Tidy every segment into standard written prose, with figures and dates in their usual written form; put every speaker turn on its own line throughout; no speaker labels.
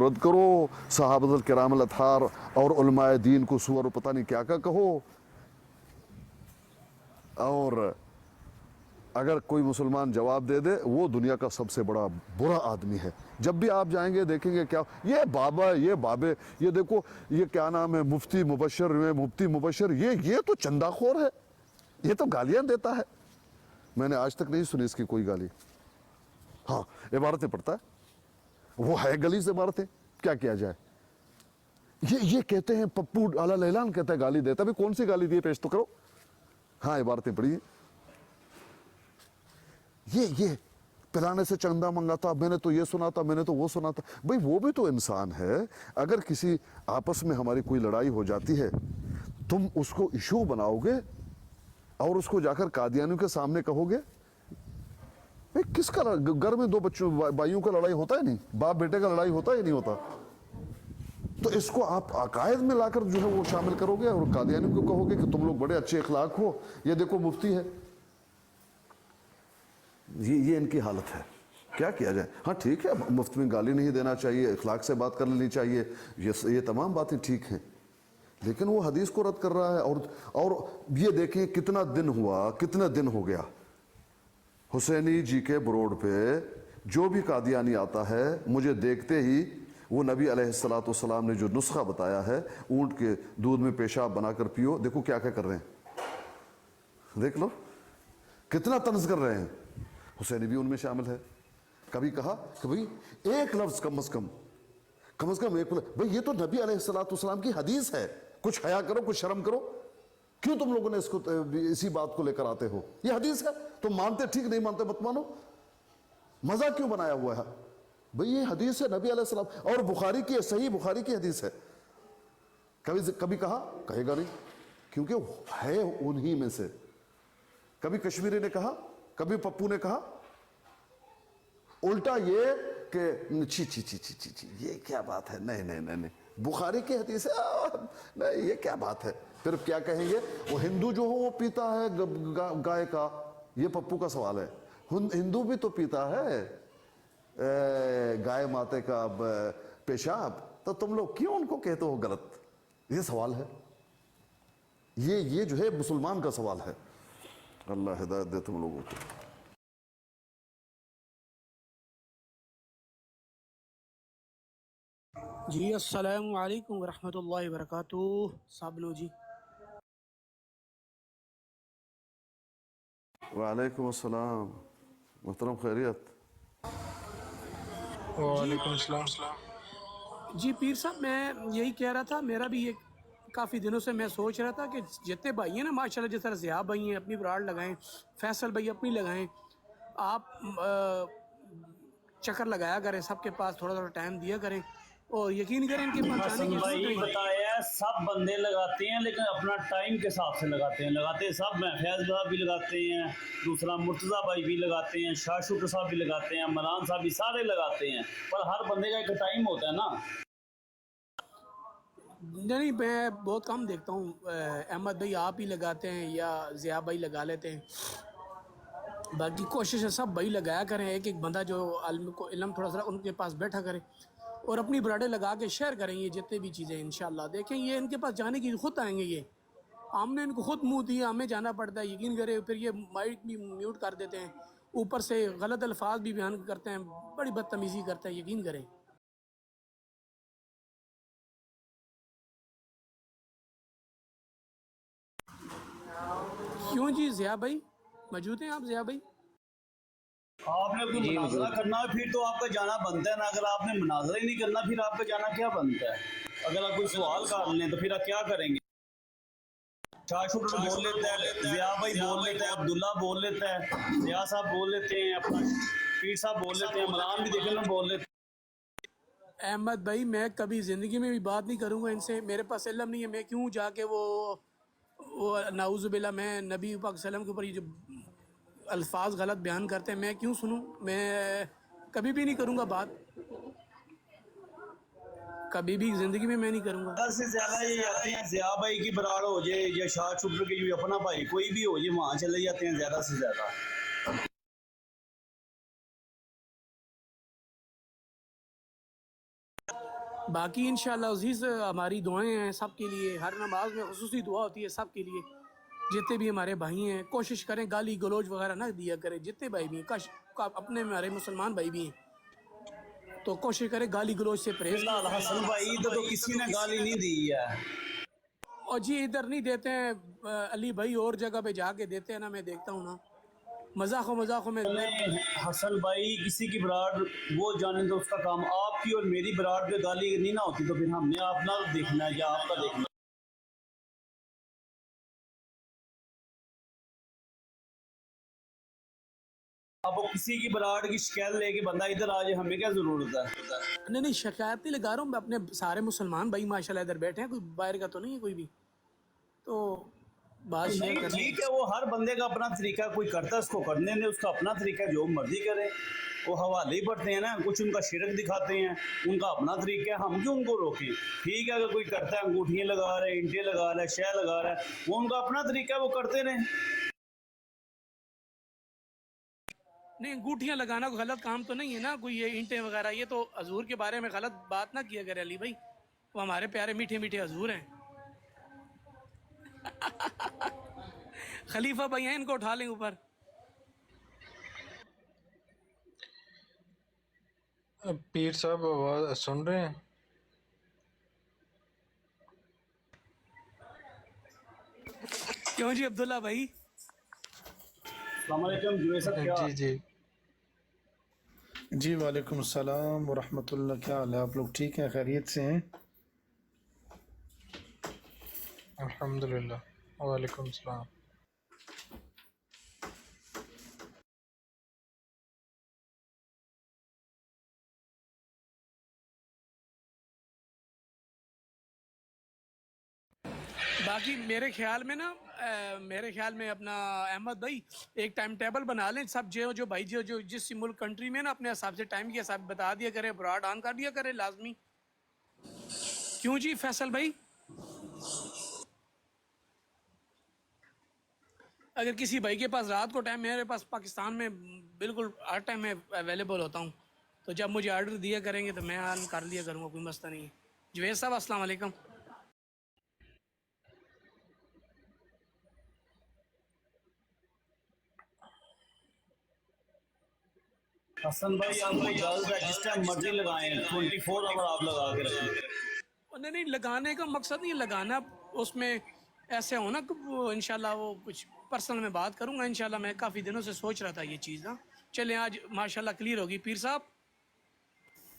रद्द करो, सहाबतुल किराम अल अतहार और उलमाए दीन को सुअर पता नहीं क्या क्या कहो। और अगर कोई मुसलमान जवाब दे दे वो दुनिया का सबसे बड़ा बुरा आदमी है। जब भी आप जाएंगे देखेंगे क्या ये बाबा ये बाबे, ये देखो ये क्या नाम है, मुफ्ती मुबशर, ये तो चंदाखोर है, ये तो गालियां देता है। मैंने आज तक नहीं सुनी इसकी कोई गाली। हाँ, इबारतें पढ़ता है, वो है गली से इबारतें, क्या किया जाए। ये कहते हैं पप्पू आला लैलान कहता है गाली देता है, कौन सी गाली दी पेश तो करो। हाँ, इबारतें पढ़िए। ये पिलाने से चंदा मंगा था, मैंने तो ये सुना था, मैंने तो वो सुना था। भाई वो भी तो इंसान है। अगर किसी आपस में हमारी कोई लड़ाई हो जाती है, तुम उसको इशू बनाओगे और उसको जाकर कादियानियों के सामने कहोगे। भाई किसका घर में दो बच्चों भाइयों का लड़ाई होता है नहीं, बाप बेटे का लड़ाई होता ही नहीं होता। तो इसको आप अकायद में लाकर जो है वो शामिल करोगे और कादियानियों को कहोगे कि तुम लोग बड़े अच्छे अखलाक हो, ये देखो मुफ्ती है। ये इनकी हालत है, क्या किया जाए। हाँ ठीक है, मुफ्त में गाली नहीं देना चाहिए, अखलाक से बात कर लेनी चाहिए, ये तमाम बातें ठीक हैं, लेकिन वो हदीस को रद्द कर रहा है। और ये देखें कितना दिन हुआ, कितना दिन हो गया, हुसैनी जी के ब्रोड पे जो भी कादियानी आता है, मुझे देखते ही वो नबी अलैहिस्सलाम ने जो नुस्खा बताया है, ऊंट के दूध में पेशाब बनाकर पियो, देखो क्या क्या कर रहे हैं, देख लो कितना तंज कर रहे हैं। हुसैनी भी उनमें शामिल है। कभी कहा कि भाई एक लफ्ज कम से कम एक, भाई ये तो नबी अलैहिस्सलाम की हदीस है, कुछ हया करो, कुछ शर्म करो, क्यों तुम लोगों ने इसको इसी बात को लेकर आते हो। ये हदीस है, तुम मानते ठीक, नहीं मानते मत मानो, मजा क्यों बनाया हुआ है। भाई ये हदीस है नबी अलैहिस्सलाम, और बुखारी की, सही बुखारी की हदीस है। कभी कहा, कहेगा नहीं, क्योंकि है उन्हीं में से। कभी कश्मीरी ने कहा, कभी पप्पू ने कहा। उल्टा ये कि ची ची ची ची ची ची ये क्या बात है, नहीं बुखारी की हदीस है, नहीं ये क्या बात है। फिर क्या कहेंगे, वो हिंदू जो हो वो पीता है गाय का, ये पप्पू का सवाल है। हिंदू भी तो पीता है गाय माते का पेशाब, तो तुम लोग क्यों उनको कहते हो गलत, ये सवाल है। ये जो है मुसलमान का सवाल है। अल्लाह हिदायत दे तुम लोगों को।
जी अस्सलामु अलैकुम वरहमतुल्लाहि वबरकातुहू। साबलो जी।
वालेकुम अस्सलाम, मोहतरम खैरियत।
वालेकुम अस्सलाम।
जी पीर साहब, मैं यही कह रहा था, मेरा भी ये काफ़ी दिनों से मैं सोच रहा था कि जितने भाई हैं ना माशाल्लाह, जिस तरह ज़िया भाई हैं अपनी ब्राड लगाएं, फैसल भाई अपनी लगाएं, आप चक्कर लगाया करें, सबके पास थोड़ा थोड़ा टाइम दिया करें, और यकीन करें इनके पास जाने की
भाई
जरूरत नहीं।
बताया सब बंदे लगाते हैं, लेकिन अपना टाइम के हिसाब से लगाते हैं। लगाते सब हैं, फैज़ साहब भी लगाते हैं, दूसरा मुर्तज़ा भाई भी लगाते हैं, शाह शुक्र साहब भी लगाते हैं, मरान साहब भी, सारे लगाते हैं, पर हर बंदे का एक टाइम होता है ना।
नहीं, मैं बहुत कम देखता हूँ। अहमद भाई आप ही लगाते हैं या ज़िया भाई लगा लेते हैं, बाकी कोशिश है सब भाई लगाया करें। एक एक बंदा जो आलम को इल्म थोड़ा सा उनके पास बैठा करे और अपनी ब्राडें लगा के शेयर करें ये जितने भी चीज़ें। इंशाल्लाह देखें ये इनके पास जाने की खुद आएंगे। ये हमने इनको खुद मुँह दिया, हमें जाना पड़ता है, यकीन करें। फिर ये माइक भी म्यूट कर देते हैं, ऊपर से गलत अल्फाज भी बयान करते हैं, बड़ी बदतमीज़ी करते हैं, यकीन करें। क्यों जी, ज़िया भाई मौजूद हैं आप? ज़िया भाई
आपने कोई मुनाजरा करना है फिर तो आपका जाना बनता है ना, अगर आपने मुनाजरा ही नहीं करना फिर आपका जाना क्या बनता है। अगर आप कोई सवाल कर लें तो फिर आप क्या करेंगे। शाह शुक्र बोल लेता है, ज़िया भाई बोल लेता है, अब्दुल्ला बोल लेता है, ज़िया साहब बोल लेते हैं, अपना पीर साहब बोल लेते हैं, मरान भी देखे ना बोल लेते हैं।
अहमद भाई, मैं कभी ज़िंदगी में भी बात नहीं करूँगा इनसे, मेरे पास इल्म नहीं है। मैं क्यों जाके वो नाउज़ुबिल्लाह, मैं नबी पाक सल्लल्लाहु अलैहि वसल्लम के ऊपर ये जो अल्फाज गलत बयान करते हैं, मैं क्यों सुनूं। मैं कभी भी नहीं करूँगा बात, कभी भी ज़िंदगी में मैं नहीं करूँगा।
ज़्यादा से ज़्यादा ये जाते हैं, ज़िया भाई की बराड़ हो जाए या शाह शुक्र की अपना भाई कोई भी हो जाए, वहाँ चले जाते हैं ज़्यादा से ज़्यादा।
باقی انشاءاللہ عزیز ہماری دعائیں ہیں سب کے لیے، ہر نماز میں خصوصی دعا ہوتی ہے سب کے لیے، جتنے بھی ہمارے بھائی ہیں کوشش کریں گالی گلوچ وغیرہ نہ دیا کریں، جتنے بھائی بھی ہیں اپنے ہمارے مسلمان بھائی بھی ہیں تو کوشش کریں گالی گلوچ سے
فی
پرہیز کیا
الحال
کریں۔
حسن بھائی ادھر تو کسی نے گالی نہیں دی ہے۔
اور جی ادھر نہیں دیتے ہیں، علی بھائی اور جگہ پہ جا کے دیتے ہیں نا، میں دیکھتا ہوں نا، مذاق میں
حسن بھائی کسی کی براڈ وہ جانے تو اس کا کام، آپ کی اور میری براڈ پہ گالی نہیں نہ ہوتی تو پھر ہم نے اپنا دیکھنا ہے یا آپ کا دیکھنا ہے۔ اب وہ کسی کی براڈ کی شکایت لے کے بندہ ادھر آ جائے، ہمیں کیا ضرورت ہے؟
نہیں شکایت نہیں لگا رہا ہوں میں، اپنے سارے مسلمان بھائی ماشاءاللہ ادھر بیٹھے ہیں، کوئی باہر کا تو نہیں ہے کوئی بھی، تو بات شیئر
نہیں
کریں۔
ٹھیک ہے، وہ ہر بندے کا اپنا طریقہ، کوئی کرتا ہے اس کو کرنے دیں، اس کا اپنا طریقہ جو مرضی کرے، وہ حوالے ہی پڑھتے ہیں نا، کچھ ان کا شرک دکھاتے ہیں، ان کا اپنا طریقہ ہے، ہم کیوں ان کو روکیں؟ ٹھیک ہے اگر کوئی کرتا ہے انگوٹھیاں لگا رہا ہے، اینٹیں لگا رہا ہے، شہ لگا رہا ہے، وہ ان کا اپنا طریقہ ہے، وہ کرتے رہیں۔
نہیں انگوٹھیاں لگانا کوئی غلط کام تو نہیں ہے نا، کوئی یہ اینٹیں وغیرہ، یہ تو حضور کے بارے میں غلط بات نہ کیا کرے علی بھائی، وہ ہمارے پیارے میٹھے میٹھے حضور ہیں۔ خلیفہ بھائی ہیں، ان کو اٹھا لیں اوپر۔
پیر صاحب آواز سن رہے ہیں؟
کیوں جی عبداللہ بھائی؟
السلام علیکم جوید صاحب، کیا
جی جی
جی وعلیکم السلام ورحمۃ اللہ، کیا حال ہے؟ آپ لوگ ٹھیک ہیں؟ خیریت سے ہیں؟
الحمدللہ، وعلیکم السلام۔
باقی میرے خیال میں نا اپنا احمد بھائی ایک ٹائم ٹیبل بنا لیں، سب جو بھائی جو جس ملک کنٹری میں نا اپنے حساب سے ٹائم کے حساب بتا دیا کرے، براڈ آن کر دیا کرے لازمی۔ کیوں جی فیصل بھائی؟ اگر کسی بھائی کے پاس رات کو ٹائم، میرے پاس پاکستان میں بالکل ہر ٹائم میں اویلیبل ہوتا ہوں، تو جب مجھے آرڈر دیا کریں گے تو میں آن کر لیا کروں گا، کوئی مسئلہ نہیں ہے۔ جوید صاحب السلام علیکم۔
حسن بھائی آپ کو اجازت ہے جس ٹائم مرضی لگائیں، 24 آور آپ لگا کے رکھیں۔
نہیں لگانے کا مقصد نہیں لگانا، اس میں ایسے ہونا کہ وہ انشاءاللہ وہ کچھ پرسنل میں بات کروں گا انشاءاللہ، میں کافی دنوں سے سوچ رہا تھا یہ چیز نا۔ چلیں آج ماشاءاللہ کلیئر ہوگی۔ پیر صاحب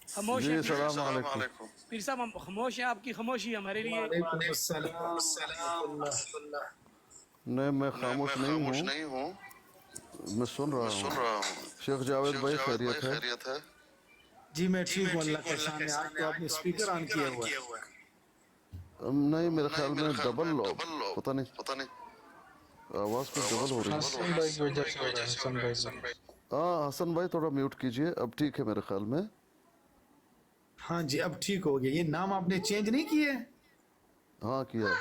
خاموش ہیں،
جی السلام علیکم۔
پیر صاحب ہم خاموش ہیں، آپ کی خاموشی ہمارے لیے۔
وعلیکم السلام ورحمۃ اللہ۔
نہیں میں خاموش نہیں ہوں، میں سن رہا ہوں۔ شیخ جاوید بھائی خیریت ہے؟
جی میں ٹھیک ہوں اللہ کا احسان ہے۔ آج تو آپ نے اسپیکر آن کیا ہوا ہے۔
نہیں میرے خیال میں ڈبل، پتہ نہیں آواز کچھ ڈبل ہو رہی ہے۔
حسن بھائی کی وجہ سے ہو رہا ہے، حسن بھائی کی۔
ہاں حسن بھائی تھوڑا میوٹ کیجئے، اب ٹھیک ہے میرے خیال میں۔
ہاں جی اب ٹھیک ہو گیا۔ یہ نام آپ نے چینج نہیں کیے؟
ہاں کیا ہے۔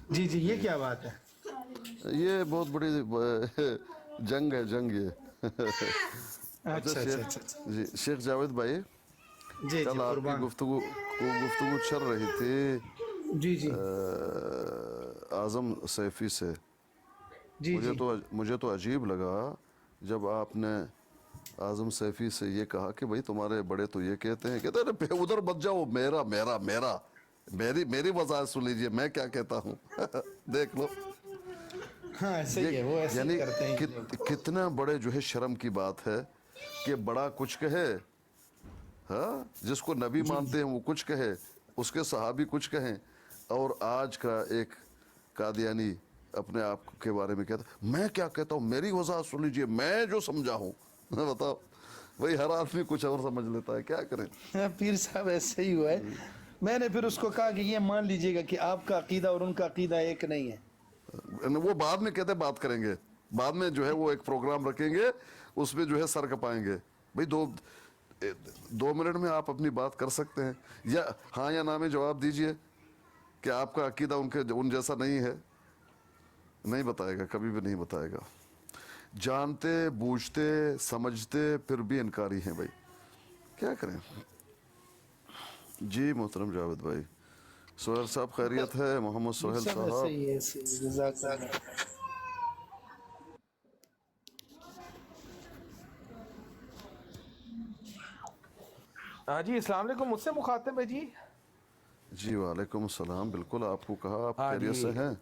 جی جی یہ کیا بات ہے؟
یہ بہت بڑی جنگ ہے، جنگ یہ۔
اچھا اچھا اچھا
جی شیخ جاوید بھائی،
جی
کل
جی
آپ کی
قربان۔
گفتگو چل رہی تھی
جی جی
اعظم سیفی سے۔
جی جی
مجھے تو عجیب لگا جب آپ نے اعظم سیفی سے یہ کہا کہ بھائی تمہارے بڑے تو یہ کہتے ہیں، کہتے ہیں ادھر مت جاؤ، میری وضاحت سن لیجئے میں کیا کہتا ہوں۔ دیکھ لو
ہاں صحیح ہے، وہ ایسے ہی
یعنی
کرتے ہیں لوگ۔
کتنا بڑے جو ہے شرم کی بات ہے کہ بڑا کچھ کہے، ہاں جس کو نبی مانتے ہیں وہ کچھ کہے، اس کے صحابی کچھ کہیں، اور آج کا ایک قادیانی اپنے آپ کے بارے میں کہتا ہے میں کیا کہتا ہوں، میری وضاحت سن لیجئے میں جو سمجھا ہوں۔ بتاؤ بھائی ہر آدمی کچھ اور سمجھ لیتا ہے، کیا کریں۔
پیر صاحب ایسے ہی ہوا ہے۔ میں نے پھر اس کو کہا کہ یہ مان لیجئے گا کہ آپ کا عقیدہ اور ان کا عقیدہ ایک نہیں ہے۔
وہ بعد میں کہتے بات کریں گے، بعد میں جو ہے وہ ایک پروگرام رکھیں گے، اس میں جو ہے سر کپائیں گے۔ بھئی 2 منٹ میں آپ اپنی بات کر سکتے ہیں، یا ہاں یا نہ میں جواب دیجئے کہ آپ کا عقیدہ ان جیسا نہیں ہے۔ نہیں بتائے گا، کبھی بھی نہیں بتائے گا۔ جانتے بوجھتے سمجھتے پھر بھی انکاری ہیں بھائی، کیا کریں۔ जी मोहतरम जावेद भाई, सोहेल साहब खैरियत है? मोहम्मद सोहेल साहब।
सही है, सही है, जज़ाकल्लाह।
हाँ जी, अस्सलाम वालेकुम, मुझसे मुखातिब है जी?
जी वालेकुम सलाम, बिल्कुल आपको कहा, आप
हाँ
खैरियत से
जी,
हैं?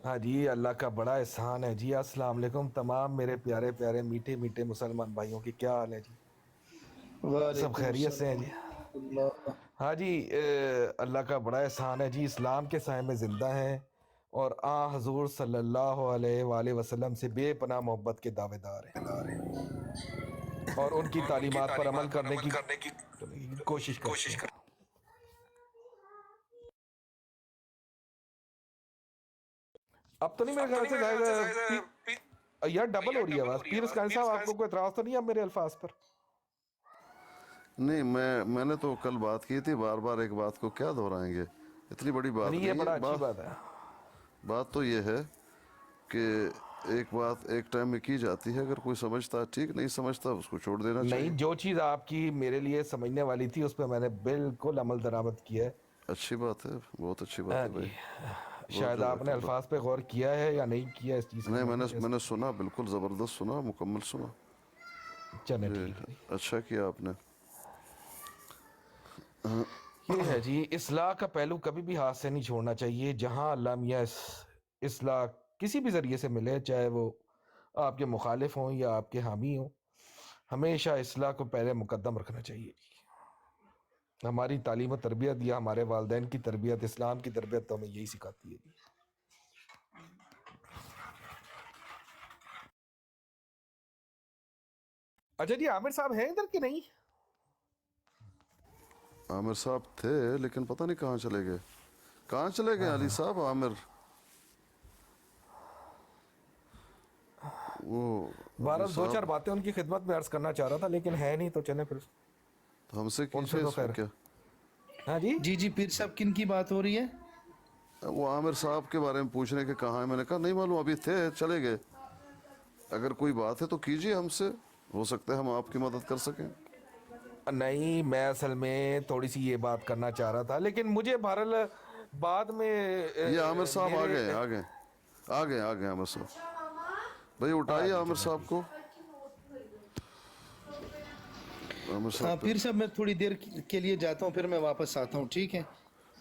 हाँ जी, अल्लाह का बड़ा एहसान है जी। अस्सलाम वालेकुम तमाम मेरे प्यारे प्यारे मीठे मीठे मुसलमान भाइयों की, क्या हाल है जी? सब
वालेकुम
खैरियत से हैं जी?
अस्सलाम।
हाँ जी, अल्लाह का बड़ा एहसान है जी, इस्लाम के साए में ज़िंदा हैं और आ हजूर सल्लल्लाहु अलैहि वसल्लम से बेपनाह मोहब्बत के दावेदार हैं और उनकी तालीमात पर अमल करने की कोशिश करते हैं। अब तो नहीं, मेरे ख्याल से यार डबल हो रही है आवाज़। पीर इसकानी साहब, आपको कोई एतराज़ तो नहीं है अब मेरे अल्फाज पर?
नहीं, मैंने तो कल बात की थी, बार बार एक बात को क्या दोहराएंगे, इतनी बड़ी बात
नहीं,
नहीं
ये
है।
बड़ा अच्छी बात है।
बात तो ये है कि एक बात एक टाइम में की जाती है, अगर कोई समझता है ठीक, नहीं समझता उसको छोड़ देना
नहीं,
चाहिए।
जो चीज़ आपकी मेरे लिए समझने वाली थी उस पर मैंने बिल्कुल अमल दरामद किया है।
अच्छी बात है, बहुत अच्छी बात
हाँ
है
जी,
भाई।
शायद आपने अल्फाज पे गौर किया है या नहीं किया इस चीज़
नहीं,
को।
मैंने सुना, बिल्कुल ज़बरदस्त सुना, मुकम्मल सुना।
चले
जी,
ठीक है जी।
अच्छा किया आपने।
ये है जी, इस्लाह का पहलू कभी भी हाथ से नहीं छोड़ना चाहिए। जहाँ अल्लाह मियाँ इस्लाह किसी भी ज़रिए से मिले, चाहे वो आपके मुखालिफ हों या आपके हामी हों, हमेशा इस्लाह को पहले मुकद्दम रखना चाहिए जी। हमारी तालीम और तरबियत या हमारे वालिदैन की तरबियत, इस्लाम की तरबियत तो हमें यही सिखाती है जी। अच्छा जी, आमिर साहब हैं इधर कि नहीं?
आमिर साहब थे, लेकिन पता नहीं कहाँ चले गए। कहाँ चले गए अली साहब? आमिर वो
बहरहाल दो चार बातें उनकी खिदमत में अर्ज करना चाह रहा था, लेकिन है नहीं तो चले फिर
तो हमसे
उनसे
कीजिए
तो
इसमें
खैर।
क्या।
हाँ जी,
जी जी, पीर साहब किन की बात हो रही है?
वो आमिर साहब के बारे में पूछने के कहाँ है, मैंने कहा नहीं मालूम, अभी थे, चले गए। अगर कोई बात है तो कीजिए हमसे, हो सकता है हम आपकी मदद कर सकें।
नहीं, मैं असल में थोड़ी सी ये बात करना चाह रहा था, लेकिन मुझे बहरहाल बाद में
ये आमिर साहब आ
मेरे
गए, आ गए, आ गए, आ गए आमिर साहब। भाई उठाइए आमिर साहब को। आमिर
हाँ
साहब
पीर साहब, मैं थोड़ी देर के लिए जाता हूँ, फिर मैं वापस आता हूँ, ठीक है?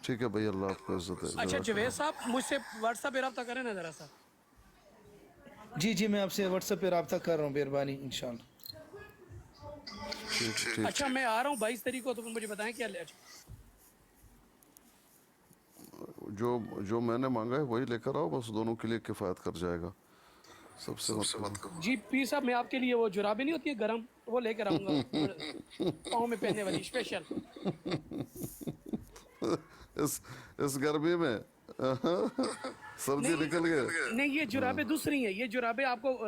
ठीक है भाई, अल्लाह आपको इज्जत है।
अच्छा जवेद साहब, मुझसे व्हाट्सएप पे रब्ता करें ना ज़रा सा।
जी जी, मैं आपसे व्हाट्सएप पे रब्ता कर रहा हूँ, मेहरबानी, इंशाल्लाह।
ठीक ठीक।
अच्छा मैं आ रहा हूँ 22 तारीख को, तो मुझे बताएं क्या ले।
जो जो मैंने मांगा है वही लेकर आओ, बस दोनों के लिए किफ़ायत कर जाएगा। सबसे मत करो।
जी पीर साहब, मैं आपके लिए वो जुराबें नहीं होती है गरम, वो लेकर आऊँगा, पाँव में पहनने वाली स्पेशल।
इस गर्मी में सर्दी निकल गए।
नहीं, ये जुराबें दूसरी हैं, ये जुराबें आपको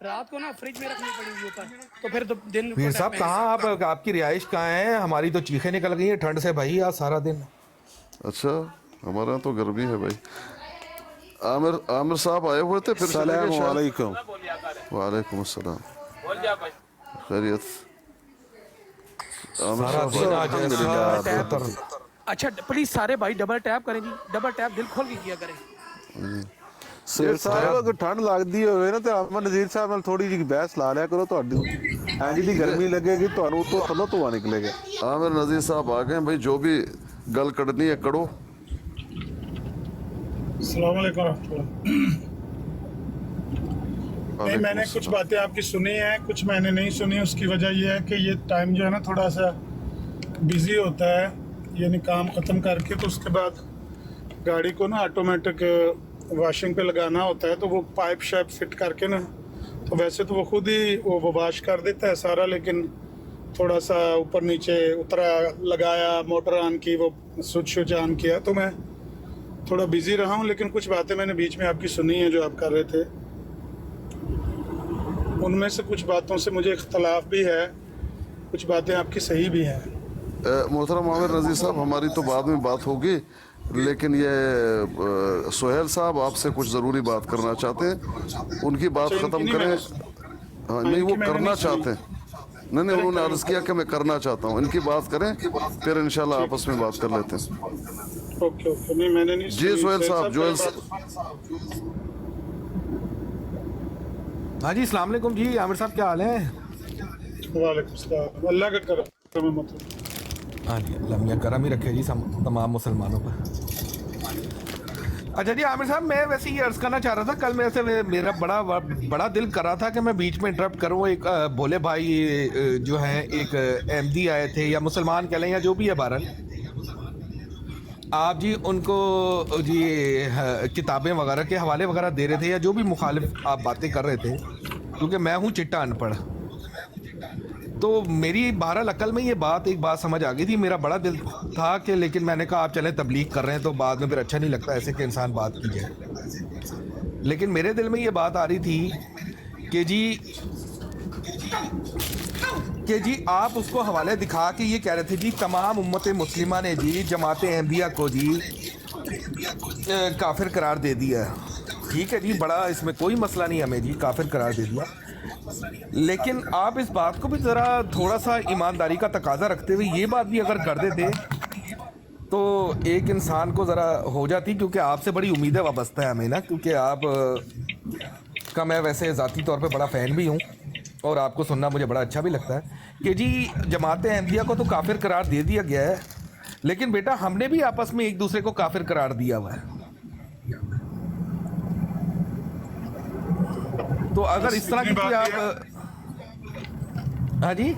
रात को ना फ्रिज में रखनी पड़ेंगी ऊपर, तो फिर दिन
पीर साहब कहाँ आप, आपकी रिहाइश कहाँ है? हमारी तो चीखें निकल गई हैं ठंड से भाई, आज सारा दिन।
अच्छा, हमारे यहाँ तो गर्मी है भाई। आमिर साहब आए हुए थे, फिर चले गए शायद।
वालेकुम।
वालेकुम अस्सलाम, खैरियत? आमिर
सारा
साहब
दिन
आए।
आज ऐसा टैप।
अच्छा प्लीज सारे भाई डबल टैप करें जी, डबल टैप दिल खोल के किया करें।
ਸੇਠ ਸਾਹਿਬ ਅਗਰ ਠੰਡ ਲੱਗਦੀ ਹੋਵੇ ਨਾ ਤੇ ਅਮਨ ਨਜ਼ੀਰ ਸਾਹਿਬ ਨਾਲ ਥੋੜੀ ਜਿਹੀ ਬਹਿਸ ਲਾ ਲਿਆ ਕਰੋ, ਤੁਹਾਡੀ ਐਂਜ ਦੀ ਗਰਮੀ ਲੱਗੇਗੀ ਤੁਹਾਨੂੰ, ਤੋਂ ਥੱਲੋਂ ਧੂਆ ਨਿਕਲੇਗਾ।
आमिर नज़ीर साहब आ गए भाई, जो भी गल कड़नी है कड़ो।
अस्सलाम वालेकुम रहमतुल्लाह। नहीं, मैंने कुछ बातें आपकी सुनी हैं, कुछ मैंने नहीं सुनी। उसकी वजह यह है कि ये टाइम जो है ना थोड़ा सा बिजी होता है, यानी काम ख़त्म करके तो उसके बाद गाड़ी को ना ऑटोमेटिक वॉशिंग पे लगाना होता है, तो वो पाइप शाइप फिट करके ना, तो वैसे तो वो खुद ही वो वॉश कर देता है सारा, लेकिन थोड़ा सा ऊपर नीचे उतरा, लगाया, मोटर ऑन की, वो स्विच ऑन किया, तो मैं थोड़ा बिजी रहा हूँ। लेकिन कुछ बातें मैंने बीच में आपकी सुनी हैं जो आप कर रहे थे, उनमें से कुछ बातों से मुझे इख्तलाफ भी है, कुछ बातें आपकी सही भी हैं।
मोहतरम आमिर नज़ीर साहब, हमारी तो बाद में बात होगी, लेकिन ये सोहेल साहब आपसे कुछ ज़रूरी बात करना चाहते हैं, उनकी बात
अच्छा,
ख़त्म
इनकी
करें।
नहीं
हाँ नहीं, वो
इनकी मैंने
करना
नहीं सुनी।
चाहते हैं। नहीं नहीं, उन्होंने अर्ज किया कि मैं करना चाहता हूँ, इनकी बात करें फिर इंशाल्लाह आपस में बात कर लेते हैं।
ओके ओके, नहीं मैंने नहीं
जी
सुनी।
सोहेल साहब, जोहेल
हाँ जी, अस्सलाम वालेकुम जी, आमिर साहब क्या हाल है?
वालेकुम सलाम, अल्लाह का करम है मतलब।
हाँ जी, अल्लाह मियां करम ही रखे जी तमाम मुसलमानों पर। अच्छा जी आमिर साहब, मैं वैसे ये अर्ज़ करना चाह रहा था, कल मेरा बड़ा दिल कर रहा था कि मैं बीच में इंटरप्ट करूँ। एक भोले भाई जो हैं, एक अहमदी आए थे या मुसलमान कह लें या जो भी है, बहरहाल आप जी उनको जी किताबें वगैरह के हवाले वगैरह दे रहे थे या जो भी मुखालिफ आप बातें कर रहे थे, क्योंकि मैं हूँ चिट्टा अनपढ़। तो मेरी बहरहाल अकल में ये एक बात समझ आ गई थी। मेरा बड़ा दिल था कि, लेकिन मैंने कहा आप चलें तबलीग कर रहे हैं तो बाद में फिर अच्छा नहीं लगता ऐसे कि इंसान बात की जाए। लेकिन मेरे दिल में ये बात आ रही थी कि जी आप उसको हवाले दिखा के ये कह रहे थे जी तमाम उम्मत मुस्लिमा ने जी जमात अहमदिया को जी काफिर करार दे दिया। ठीक है जी, बड़ा इसमें कोई मसला नहीं, हमें जी काफिर करार दे दिया। लेकिन आप इस बात को भी ज़रा थोड़ा सा ईमानदारी का तकाजा रखते हुए ये बात भी अगर कर देते तो एक इंसान को ज़रा हो जाती, क्योंकि आपसे बड़ी उम्मीदें वाबस्ता है हमें ना, क्योंकि आप का मैं वैसे ज़ाती तौर पे बड़ा फ़ैन भी हूँ और आपको सुनना मुझे बड़ा अच्छा भी लगता है कि जी जमात अहमदिया को तो काफिर करार दे दिया गया है, लेकिन बेटा हमने भी आपस में एक दूसरे को काफिर करार दिया हुआ है। तो अगर इस तरह की आप हाँ जी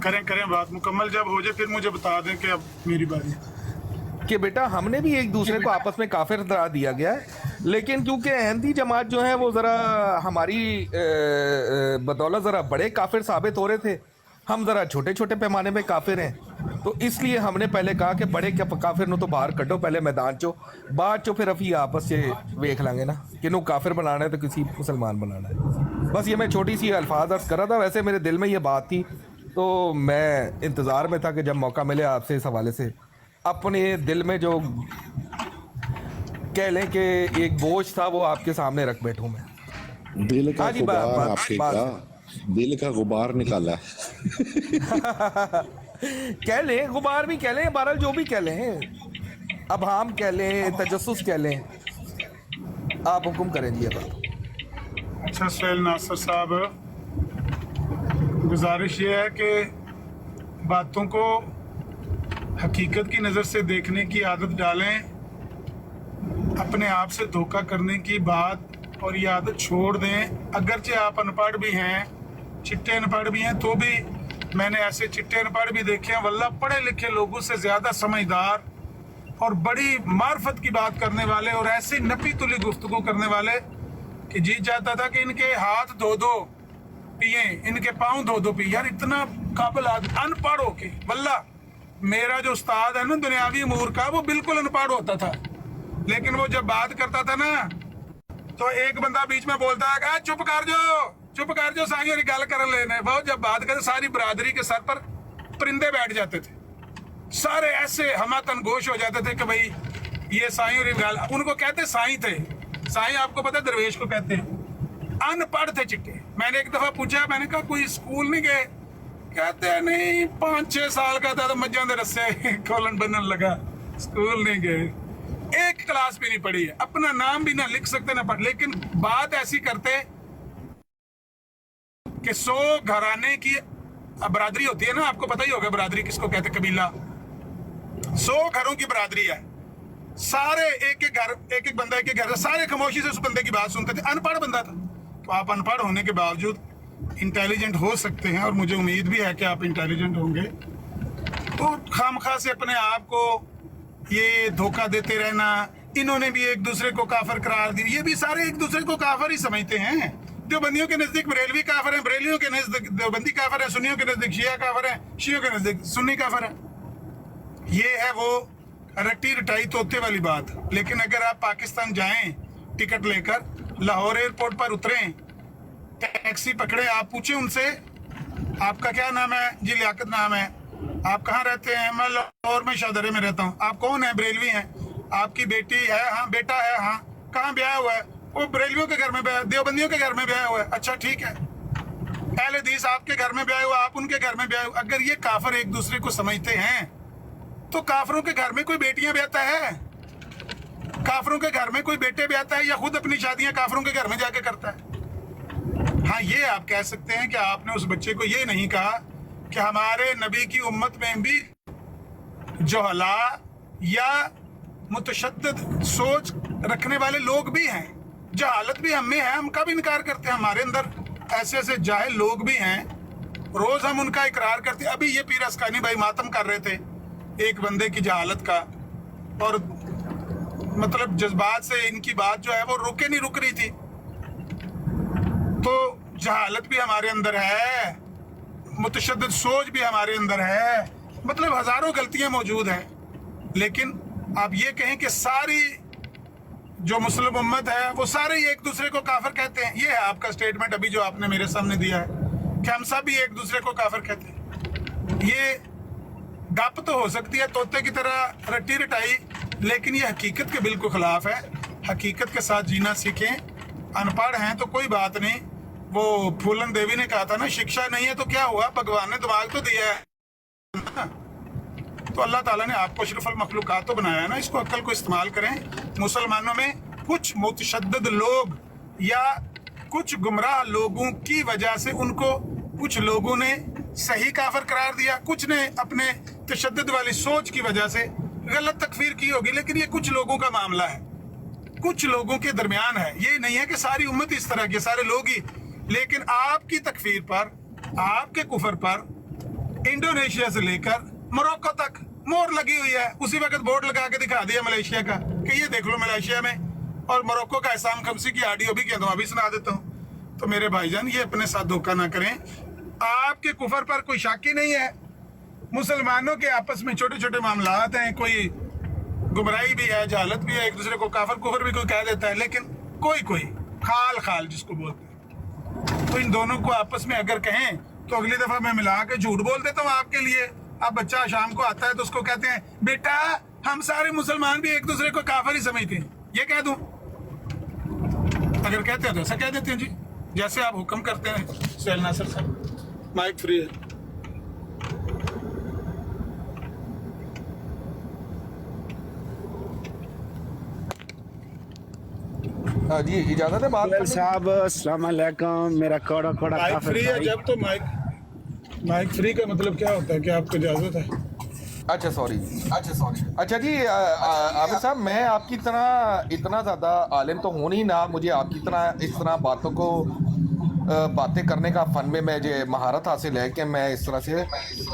करें बात मुकम्मल, जब हो जाए फिर मुझे बता दें कि अब मेरी बारी
कि बेटा हमने भी एक दूसरे को आपस में काफिर करार दिया गया है, लेकिन क्योंकि अहमदी जमात जो है वो ज़रा हमारी बदौलत ज़रा बड़े काफिर साबित हो रहे थे, हम ज़रा छोटे छोटे पैमाने में काफिर हैं, तो इसलिए हमने पहले कहा कि बड़े काफिर नो तो बाहर कटो पहले मैदान चो, बाद चो फिर अभी आपस से वेख लांगे ना कि नो काफिर बनाना है तो किसी मुसलमान बनाना है। बस ये मैं छोटी सी अल्फाज अर्ज कर रहा था। वैसे मेरे दिल में ये बात थी तो मैं इंतज़ार में था कि जब मौका मिले आपसे इस हवाले से अपने दिल में जो कह लें कि एक बोझ था वो आपके सामने रख बैठूं मैं।
दिल का
हाँ जी,
गुबार आपके
बात-
का दिल का गुबार निकाला
कह लें, गुबार भी कह लें, बहरहाल जो भी कह लें, अब हम कह लें, तजस्सुस कह लें, आप हुक्म करें जी। अब
अच्छा सोहेल नासर साहब, गुजारिश ये है कि बातों को हकीकत की नज़र से देखने की आदत डालें, अपने आप से धोखा करने की बात और ये आदत छोड़ दें। अगरचे आप अनपढ़ भी हैं, चिट्टे अनपढ़ भी हैं, तो भी मैंने ऐसे चिट्टे अनपढ़ भी देखे हैं वल्लाह पढ़े लिखे लोगों से ज़्यादा समझदार और बड़ी मार्फत की बात करने वाले और ऐसी नपी तुली गुफ्तगू करने वाले कि जी चाहता था कि इनके हाथ धो दो पिए, इनके पाँव धो दो पिए। यार इतना काबिल आदमी अनपढ़ हो के, वल्लाह मेरा जो उस्ताद है ना दुनियावी अमूर का, वो बिल्कुल अनपढ़ होता था, लेकिन वो जब बात करता था ना तो एक बंदा बीच में बोलता है चुप कर जो साईं और गल कर लेने। वो जब बात करते सारी बरादरी के सर पर परिंदे बैठ जाते थे, सारे ऐसे हमातन गोश हो जाते थे कि भाई ये साईं और गल, उनको कहते साईं थे। साईं आपको पता है दरवेश को कहते हैं, अनपढ़ थे चिट्टे। मैंने एक दफा पूछा, मैंने कहा कोई स्कूल नहीं गए? कहते नहीं, 5-6 साल का था तो मज्जों के रस्से खोलन बनने लगा, स्कूल नहीं गए, एक क्लास भी नहीं पढ़ी है, अपना नाम भी ना लिख सकते ना पढ़। लेकिन बात ऐसी करते कि 100 घराने की बरादरी होती है ना, आपको पता ही होगा बरादरी किसको कहते, कबीला। 100 घरों की बरादरी है, सारे एक एक बंदा एक घर, सारे खामोशी से उस बंदे की बात सुनते थे। अनपढ़ बंदा था। तो आप अनपढ़ होने के बावजूद इंटेलिजेंट हो सकते हैं और मुझे उम्मीद भी है कि आप इंटेलिजेंट होंगे। तो खामखा से अपने आप को ये धोखा देते रहना, इन्होंने भी एक दूसरे को काफिर करार दी, ये भी सारे एक दूसरे को काफिर ही समझते हैं। देवबंदियों के नजदीक बरेलवी काफिर हैं, बरेलियों के नजदीक देवबंदी काफिर है, सुन्नियों के नजदीक शिया काफिर है, शियों के नजदीक सुन्नी काफिर है। ये है वो रट्टी रटाई तोते वाली बात। लेकिन अगर आप पाकिस्तान जाएं टिकट लेकर, लाहौर एयरपोर्ट पर उतरें, टैक्सी पकड़े, आप पूछें उनसे आपका क्या नाम है? जी लियाकत नाम है। आप कहाँ रहते हैं? मैं लाहौर में शाहदरे में रहता हूँ। आप कौन है? बरेलवी हैं। आपकी बेटी है? हाँ। बेटा है? हाँ। कहाँ ब्याह हुआ है? वो बरेलवियों के घर में ब्याह, देवबंदियों के घर में ब्याह हुआ है। अच्छा ठीक है। अहले हदीस आपके घर में भी आए हो, आप उनके घर में भी आए हो, अगर ये काफिर एक दूसरे को समझते हैं तो काफिरों के घर में कोई बेटियां ब्याहता है, काफिरों के घर में कोई बेटे ब्याहता है, या खुद अपनी शादियां काफिरों के घर में जाके करता है? हाँ, ये आप कह सकते हैं कि आपने उस बच्चे को ये नहीं कहा कि हमारे नबी की उम्मत में भी जोहला या मुतशद्दिद सोच रखने वाले लोग भी हैं, जहालत भी हम में है, हम कब इनकार करते हैं? हमारे अंदर ऐसे ऐसे जाहिल लोग भी हैं, रोज हम उनका इकरार करते हैं। अभी ये पीर अस्कानी भाई मातम कर रहे थे एक बंदे की जहालत का, और मतलब जज्बात से इनकी बात जो है वो नहीं रुक रही थी। तो जहालत भी हमारे अंदर है, मुतशद्दिद सोच भी हमारे अंदर है, मतलब हजारों गलतियां मौजूद हैं। लेकिन आप ये कहें कि सारी जो मुस्लिम उम्मत है वो सारे ही एक दूसरे को काफिर कहते हैं, ये है आपका स्टेटमेंट अभी जो आपने मेरे सामने दिया है कि हम सब ही एक दूसरे को काफिर कहते हैं। ये गप तो हो सकती है तोते की तरह रट्टी रटाई, लेकिन ये हकीकत के बिल्कुल खिलाफ है। हकीकत के साथ जीना सीखें। अनपढ़ हैं तो कोई बात नहीं, वो फूलन देवी ने कहा था ना, शिक्षा नहीं है तो क्या हुआ, भगवान ने दिमाग तो दिया है। तो अल्लाह ताला ने आपको अशरफुल मखलूकात तो बनाया है ना, इसको अक्ल को इस्तेमाल करें। मुसलमानों में कुछ मुतशद्दिद लोग या कुछ गुमराह लोगों की वजह से उनको कुछ लोगों ने सही काफिर करार दिया, कुछ ने अपने तशद्दुद वाली सोच की वजह से गलत तकफीर की होगी, लेकिन ये कुछ लोगों का मामला है, कुछ लोगों के दरमियान है। ये नहीं है कि सारी उम्मत इस तरह के सारे लोग ही। लेकिन आपकी तकफीर पर, आपके कुफर पर इंडोनेशिया से लेकर मोरक्को तक मोहर लगी हुई है। उसी वक्त बोर्ड लगा के दिखा दिया मलेशिया का कि ये देख लो मलेशिया में, और मोरक्को का एहसान खमसी की ऑडियो भी किया, तो अभी सुना देता हूँ। तो मेरे भाईजान, ये अपने साथ धोखा ना करें। आपके कुफर पर कोई शक ही नहीं है। मुसलमानों के आपस में छोटे छोटे मामलात हैं, कोई गुमराही भी है, जहालत भी है, एक दूसरे को काफिर कुफर भी कोई कह देता है, लेकिन कोई खाल खाल जिसको बोलते हैं, तो इन दोनों को आपस में अगर कहें तो अगली दफा मैं मिला के झूठ बोल देता हूँ आपके लिए। अब बच्चा शाम को आता है तो उसको कहते हैं, बेटा हम सारे मुसलमान भी एक दूसरे को काफिर ही समझते हैं, ये कह दूं? अगर कहते हैं तो ऐसा कह देते हैं जी, जैसे आप हुक्म करते हैं। सुहेल नासिर साहब, माइक फ्री है।
जी इजाजत है बात
साहब, अस्सलाम वालेकुम। मेरा कोड़ा
माइक फ्री है जब, तो माइक फ्री का मतलब क्या होता है कि आपको इजाजत है?
अच्छा सॉरी। अच्छा जी आबिद साहब, मैं आपकी तरह इतना ज़्यादा आलिम तो हूँ नहीं ना, मुझे आपकी तरह इस तरह बातों को बातें करने का फ़न में मुझे महारत हासिल है कि मैं इस तरह से,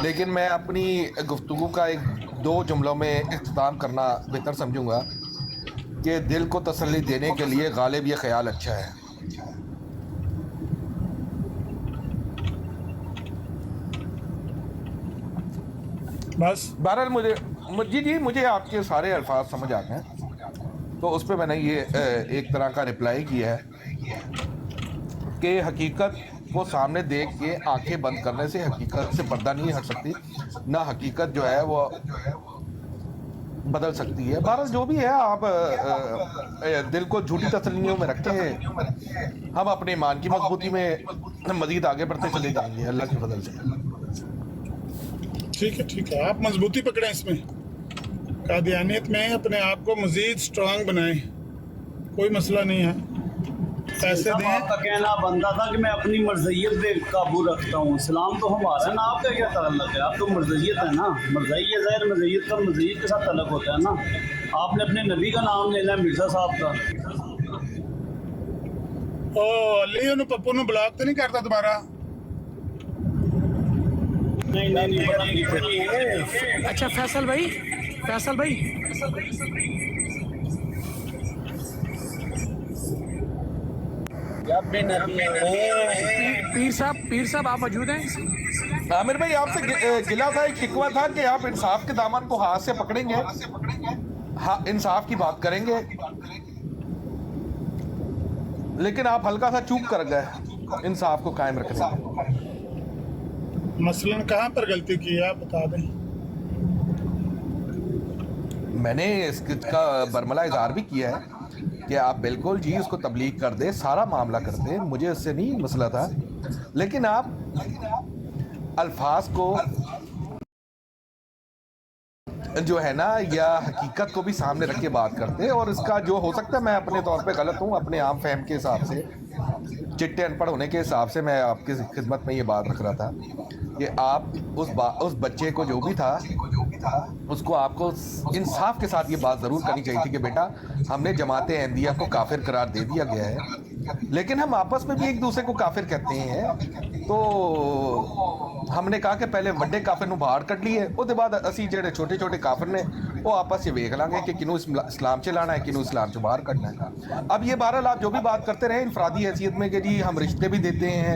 लेकिन मैं अपनी गुफ्तगू का एक दो जुमलों में इख्तिताम करना बेहतर समझूंगा कि दिल को तसल्ली देने के लिए गालिब ये ख्याल अच्छा है।
बस
बहरहाल मुझे आपके सारे अल्फाज समझ आ गए, तो उस पर मैंने ये एक तरह का रिप्लाई किया है कि हकीकत को सामने देख के आंखें बंद करने से हकीकत से पर्दा नहीं हट सकती, ना हकीकत जो है वो बदल सकती है। बहरहाल जो भी है, आप दिल को झूठी तसल्लियों में रखते हैं, हम अपने ईमान की मजबूती में मजीद आगे बढ़ते चले जाएंगे अल्लाह के फजल से।
ठीक है, आप मजबूती पकड़ें इसमें, कादियानियत में अपने आप को मजीद स्ट्रांग बनाएं, कोई मसला नहीं है। पैसे दें।
आपका कहना बनता था कि मैं अपनी मर्जियत पे काबू रखता हूँ। इस्लाम तो हमारा ना, आपका क्या ताल्लुक है? आप तो मर्जियत है ना, मर्जियत ज़ाहिर मर्जियत का मर्जियत के साथ ताल्लुक होता है ना। आपने अपने नबी का नाम लेना है, मिर्जा साहब का।
ओ अली उन्हें पप्पू ने ब्लॉक तो नहीं करता दोबारा?
नहीं।
अच्छा फैसल भाई पीर साहब आप मौजूद हैं?
आमिर भाई, आपसे गिला था, एक शिकवा था कि आप इंसाफ के दामन को हाथ से पकड़ेंगे, हाँ इंसाफ की बात करेंगे, लेकिन आप हल्का सा चूक कर गए इंसाफ को कायम रखने में।
मसलन कहाँ पर गलती की है आप बता दें।
मैंने इसका बरमला इजहार भी किया है कि आप बिल्कुल जी उसको तबलीग कर दे, सारा मामला कर दे, मुझे उससे नहीं मसला था। लेकिन आप अल्फाज को जो है ना या हकीकत को भी सामने रख के बात करते हैं, और इसका जो हो सकता है मैं अपने तौर पे गलत हूँ, अपने आम फहम के हिसाब से, चिट्टे अनपढ़ होने के हिसाब से मैं आपकी खिदमत में ये बात रख रहा था कि आप उस बच्चे को जो भी था उसको आपको इंसाफ के साथ ये बात ज़रूर करनी चाहिए थी कि बेटा हमने जमात अहमदिया को काफिर करार दे दिया गया है, लेकिन हम आपस में भी एक दूसरे को काफिर कहते हैं, तो हमने कहा कि पहले वड्डे काफिर ਨੂੰ ਬਾਹਰ ਕੱਢ ਲਈਏ, ਉਹਦੇ ਬਾਅਦ ਅਸੀਂ ਜਿਹੜੇ ਛੋਟੇ ਛੋਟੇ ਕਾਫਿਰ ਨੇ ਉਹ आपस में ਵੇਖ ਲਾਂਗੇ कि किनू इस्लाम से लाना है, किनू इस्लाम से बाहर करना है। अब ये बहरहाल आप जो भी बात करते रहे इनफरादी हैसियत में कि जी हम रिश्ते भी देते हैं,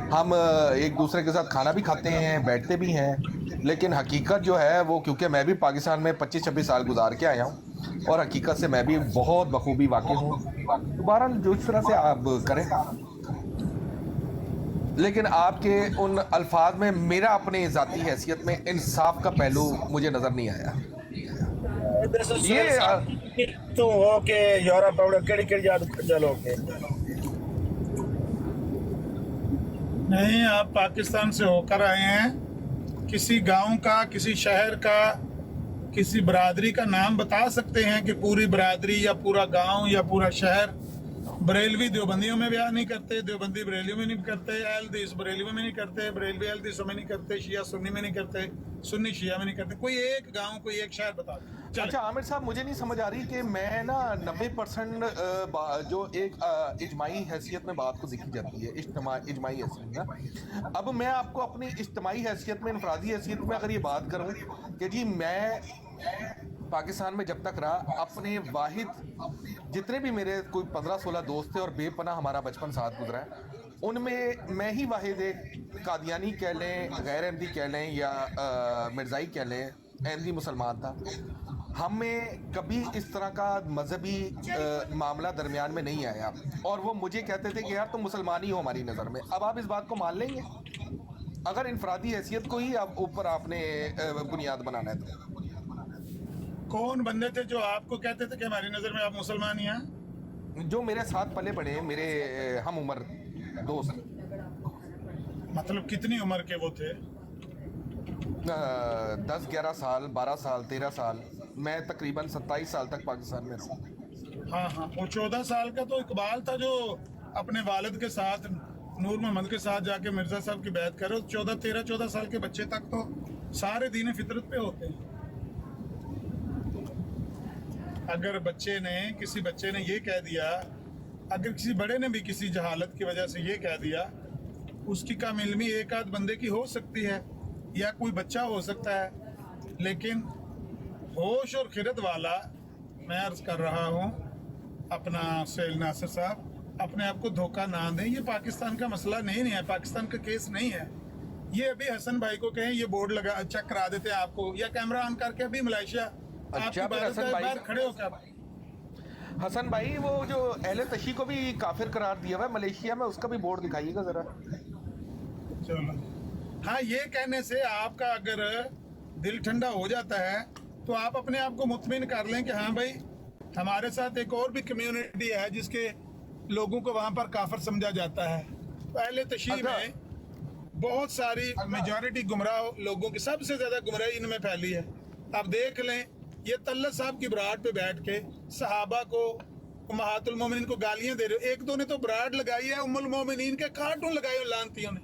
हम एक दूसरे के साथ खाना भी खाते हैं, बैठते भी हैं, लेकिन हकीकत जो है वो, क्योंकि मैं भी पाकिस्तान में 25-26 साल गुजार के आया हूँ और हकीकत से मैं भी बहुत बखूबी वाकिफ हूँ, तो बहरहाल जो इस तरह से आप करें, लेकिन आपके उन अल्फाज में मेरा अपने ज़ाती हैसियत में इंसाफ का पहलू मुझे नज़र नहीं आया। ये
तो हो के यूरोप और केड़ी जादू चलो के
नहीं, आप पाकिस्तान से होकर आए हैं, किसी गांव का, किसी शहर का, किसी बरादरी का नाम बता सकते हैं कि पूरी बरादरी या पूरा गांव या पूरा शहर? बरेलवी देवबंदियों में ब्याह नहीं करते, देवबंदी बरेलियों में नहीं करते, अहलदीस बरेलियों में नहीं करते, बरेलवी अहलदीसों में नहीं करते, शिया सुन्नी में नहीं करते, सुन्नी शिया में नहीं करते। कोई एक गांव, कोई एक शहर बता दो।
अच्छा आमिर साहब, मुझे नहीं समझ आ रही कि मैं ना 90% जो एक इजमाही हैसियत में बात को देखी जाती है, इजमाही हैसियत ना, अब मैं आपको अपनी इज्तमाही हैसियत में, इनफरादी हैसियत में अगर ये बात करूं कि जी मैं पाकिस्तान में जब तक रहा, अपने वाहिद जितने भी मेरे कोई 15-16 दोस्त थे और बेपनाह हमारा बचपन साथ गुजरा है, उनमें मैं ही वाहिद एक कादियानी कह लें, गैर अहमदी कह लें या मिर्ज़ाई कह लें, अहमदी मुसलमान था। हमें कभी इस तरह का मजहबी मामला दरमियान में नहीं आया, और वो मुझे कहते थे कि यार तुम मुसलमान ही हो हमारी नज़र में। अब आप इस बात को मान लेंगे अगर इनफरादी हैसियत को ही आप ऊपर आपने बुनियाद बनाना है तो?
कौन बंदे थे जो आपको कहते थे कि हमारी नज़र में आप मुसलमान ही हैं?
जो मेरे साथ पले बड़े मेरे हम उम्र दोस्त।
मतलब कितनी उम्र के वो थे?
10-11 साल, 12 साल, 13 साल। मैं तकरीबन 27 साल तक पाकिस्तान में रहा।
हाँ हाँ, वो 14 साल का तो इकबाल था जो अपने वालिद के साथ, नूर मोहम्मद के साथ जाके मिर्जा साहब की बैत करे। 13-14 साल के बच्चे तक तो सारे दीन फितरत पे होते हैं। अगर किसी बच्चे ने ये कह दिया, अगर किसी बड़े ने भी किसी जहालत की वजह से ये कह दिया, उसकी कम इल्मी एक आध बंदे की हो सकती है या कोई बच्चा हो सकता है, लेकिन होश और खिरत वाला मैं अर्ज कर रहा हूँ अपना सुहेल नासिर साहब, अपने आप को धोखा ना दें। ये पाकिस्तान का मसला नहीं है, पाकिस्तान का केस नहीं है। ये अभी हसन भाई को कहें ये बोर्ड लगा चेक करा देते आपको, या कैमरा ऑन करके अभी मलेशिया
अच्छा,
बाहर खड़े हो क्या?
हसन भाई वो जो अहले तशी को भी काफिर करार दिया हुआ है मलेशिया में, उसका भी बोर्ड दिखाइएगा जरा।
चलो, हाँ, ये कहने से आपका अगर दिल ठंडा हो जाता है तो आप अपने आप को मुतमिन कर लें कि हाँ भाई हमारे साथ एक और भी कम्युनिटी है जिसके लोगों को वहाँ पर काफिर समझा जाता है। पहले तशरीह में बहुत सारी मेजॉरिटी गुमराह लोगों की, सबसे ज्यादा गुमराही इनमें फैली है। आप देख लें, ये तल्ला साहब की बरात पे बैठ के सहाबा को, उम्महातुल मोमिनीन को गालियां दे रहे हो। एक दो ने तो बरात लगाई है उम्मुल मोमिनीन के कार्टून लगाए लानतियों ने।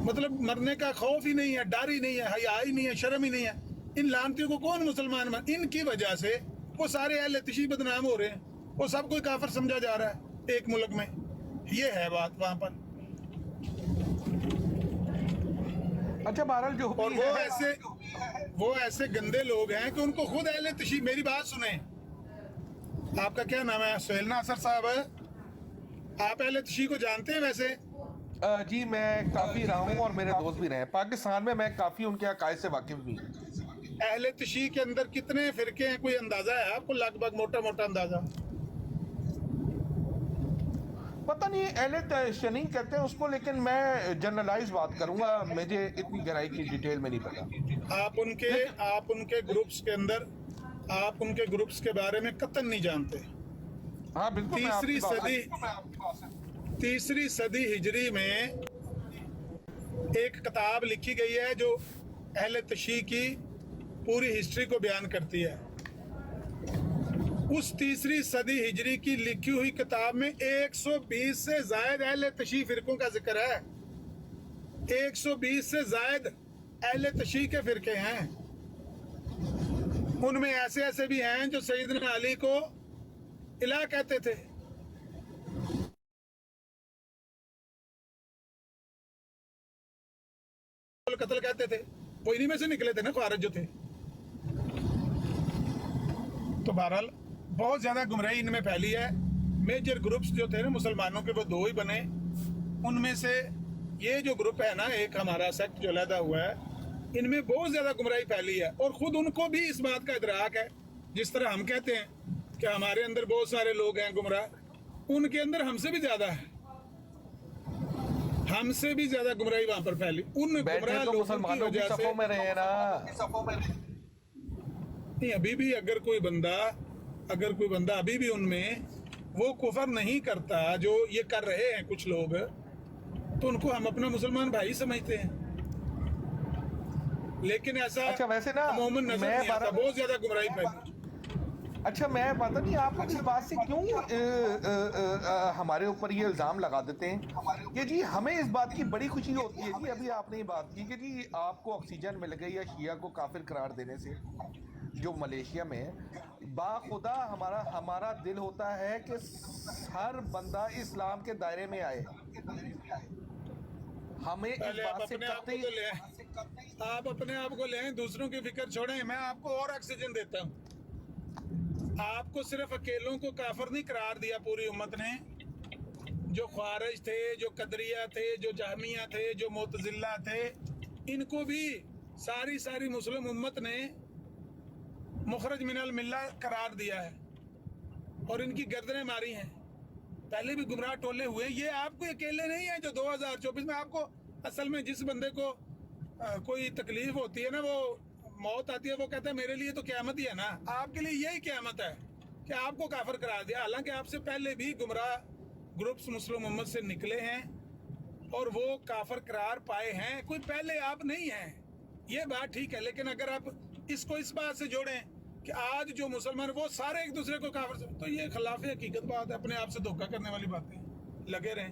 मतलब मरने का खौफ ही नहीं है, डर ही नहीं है, हया ही नहीं है, शर्म ही नहीं है। इन लानतियों को कौन मुसलमान मान? इनकी वजह से वो सारे अहले तशी बदनाम हो रहे हैं, वो सब कोई काफिर समझा जा रहा है एक मुल्क में। ये है बात वहां पर।
अच्छा बहरहाल जो
और वो ऐसे गंदे लोग हैं कि उनको खुद अहले तशी, मेरी बात सुने, आपका क्या नाम है? सुहेल नासिर साहब है, आप अहले तशी को जानते हैं? वैसे
जी मैं काफी रहा हूँ और मेरे दोस्त भी रहे हैं पाकिस्तान में, मैं काफी उनके अकायद से वाकिफ भी हूँ।
अहले तशी के अंदर कितने फिरके हैं, कोई अंदाजा है आपको? लगभग मोटा मोटा अंदाजा
पता नहीं, अहले तशनी कहते हैं उसको, लेकिन मैं जनरलाइज बात करूंगा, मुझे इतनी गहराई की डिटेल में नहीं पता।
आप उनके ग्रुप्स के अंदर, आप उनके ग्रुप्स के बारे में कतई नहीं जानते।
हाँ बिल्कुल।
तीसरी सदी हिजरी में एक किताब लिखी गई है जो अहले तशी की पूरी हिस्ट्री को बयान करती है। उस तीसरी सदी हिजरी की लिखी हुई किताब में 120 से जायद अहले तशी फिरकों का जिक्र है। 120 से जायद अहले तशी के फिरके हैं। उनमें ऐसे ऐसे भी हैं जो सैयदना अली को इलाह कहते थे। कत्ल कहते थे, वो इन्हीं में से निकले थे ना ख्वारिज जो थे। तो बहरहाल बहुत ज्यादा गुमराही इनमें फैली है। मेजर ग्रुप्स जो थे ना मुसलमानों के, वो 2 ही बने। उनमें से ये जो ग्रुप है ना, एक हमारा सेक्ट जो अलहदा हुआ है, इनमें बहुत ज्यादा गुमराही फैली है। और खुद उनको भी इस बात का इदराक है। जिस तरह हम कहते हैं कि हमारे अंदर बहुत सारे लोग हैं गुमराह, उनके अंदर हमसे भी ज्यादा है। हमसे भी ज्यादा गुमराही वहां पर फैली। उन गुमराह लोगों की वजह से
सफों में रहे ना।
नहीं, अभी भी अगर कोई बंदा अभी भी उनमें वो कुफर नहीं करता जो ये कर रहे हैं कुछ लोग, तो उनको हम अपना मुसलमान भाई समझते हैं। लेकिन ऐसा
अच्छा, वैसे ना
अमूमन नजर नहीं आता। बहुत ज्यादा गुमराही फैली।
अच्छा, मैं पता नहीं आप लोग इस बात से क्यों हमारे ऊपर ये इल्ज़ाम लगा देते हैं कि जी हमें इस बात की बड़ी खुशी होती है जी। अभी आपने ये बात की कि जी आपको ऑक्सीजन मिल गई या शिया को काफिर करार देने से, जो मलेशिया में है। बाखुदा हमारा दिल होता है कि हर बंदा इस्लाम के दायरे में आए। हमें इस बात से
आप अपने आप को लें, दूसरों की फिक्र छोड़ें। मैं आपको और ऑक्सीजन देता हूँ। आपको सिर्फ अकेलों को काफिर नहीं करार दिया पूरी उम्मत ने। जो ख्वारिज थे, जो कदरिया थे, जो जहमिया थे, जो मुतजिला थे, इनको भी सारी मुस्लिम उम्मत ने मुखरज मिनल मिल्ला करार दिया है और इनकी गर्दनें मारी हैं। पहले भी गुमराह टोले हुए। ये आपको अकेले नहीं है जो 2024 में आपको असल में जिस बंदे को कोई तकलीफ होती है ना, वो मौत आती है, वो कहता है मेरे लिए तो क़यामत ही है ना। आपके लिए यही क़यामत है कि आपको काफिर करार दिया। हालांकि आपसे पहले भी गुमराह ग्रुप्स मुस्लिम उम्मत से निकले हैं और वो काफिर करार पाए हैं। कोई पहले आप नहीं हैं, ये बात ठीक है। लेकिन अगर आप इसको इस बात से जोड़ें कि आज जो मुसलमान वो सारे एक दूसरे को काफिर से, तो ये खिलाफ हकीकत बात है। अपने आप से धोखा करने वाली बातें। लगे रहें,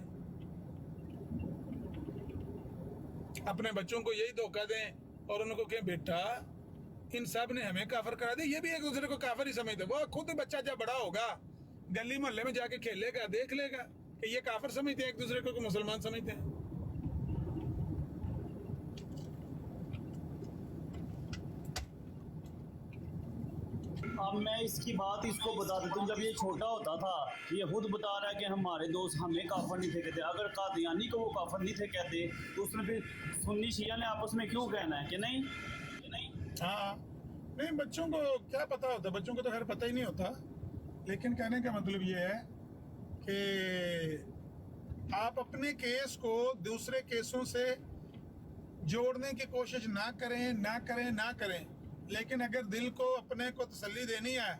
अपने बच्चों को यही धोखा दें और उनको कहें बेटा इन सब ने हमें काफिर करा दिया। ये भी एक दूसरे को काफिर ही समझते। वो खुद बच्चा जब बड़ा होगा गली मोहल्ले में जाके खेलेगा, देख लेगा कि ये काफिर समझते हैं एक दूसरे को मुसलमान समझते हैं।
अब मैं इसकी बात इसको बता देता हूँ। जब ये छोटा होता था, ये खुद बता रहा है कि हमारे दोस्त हमें काफिर नहीं थे कहते। अगर कादियानी को वो काफिर नहीं थे कहते तो उसने फिर सुन्नी शिया ने आपस में क्यों कहना है कि नहीं?
हाँ, नहीं, बच्चों को क्या पता होता, बच्चों को तो खैर पता ही नहीं होता। लेकिन कहने का मतलब ये है कि आप अपने केस को दूसरे केसों से जोड़ने की कोशिश ना करें। लेकिन अगर दिल को अपने को तसल्ली देनी है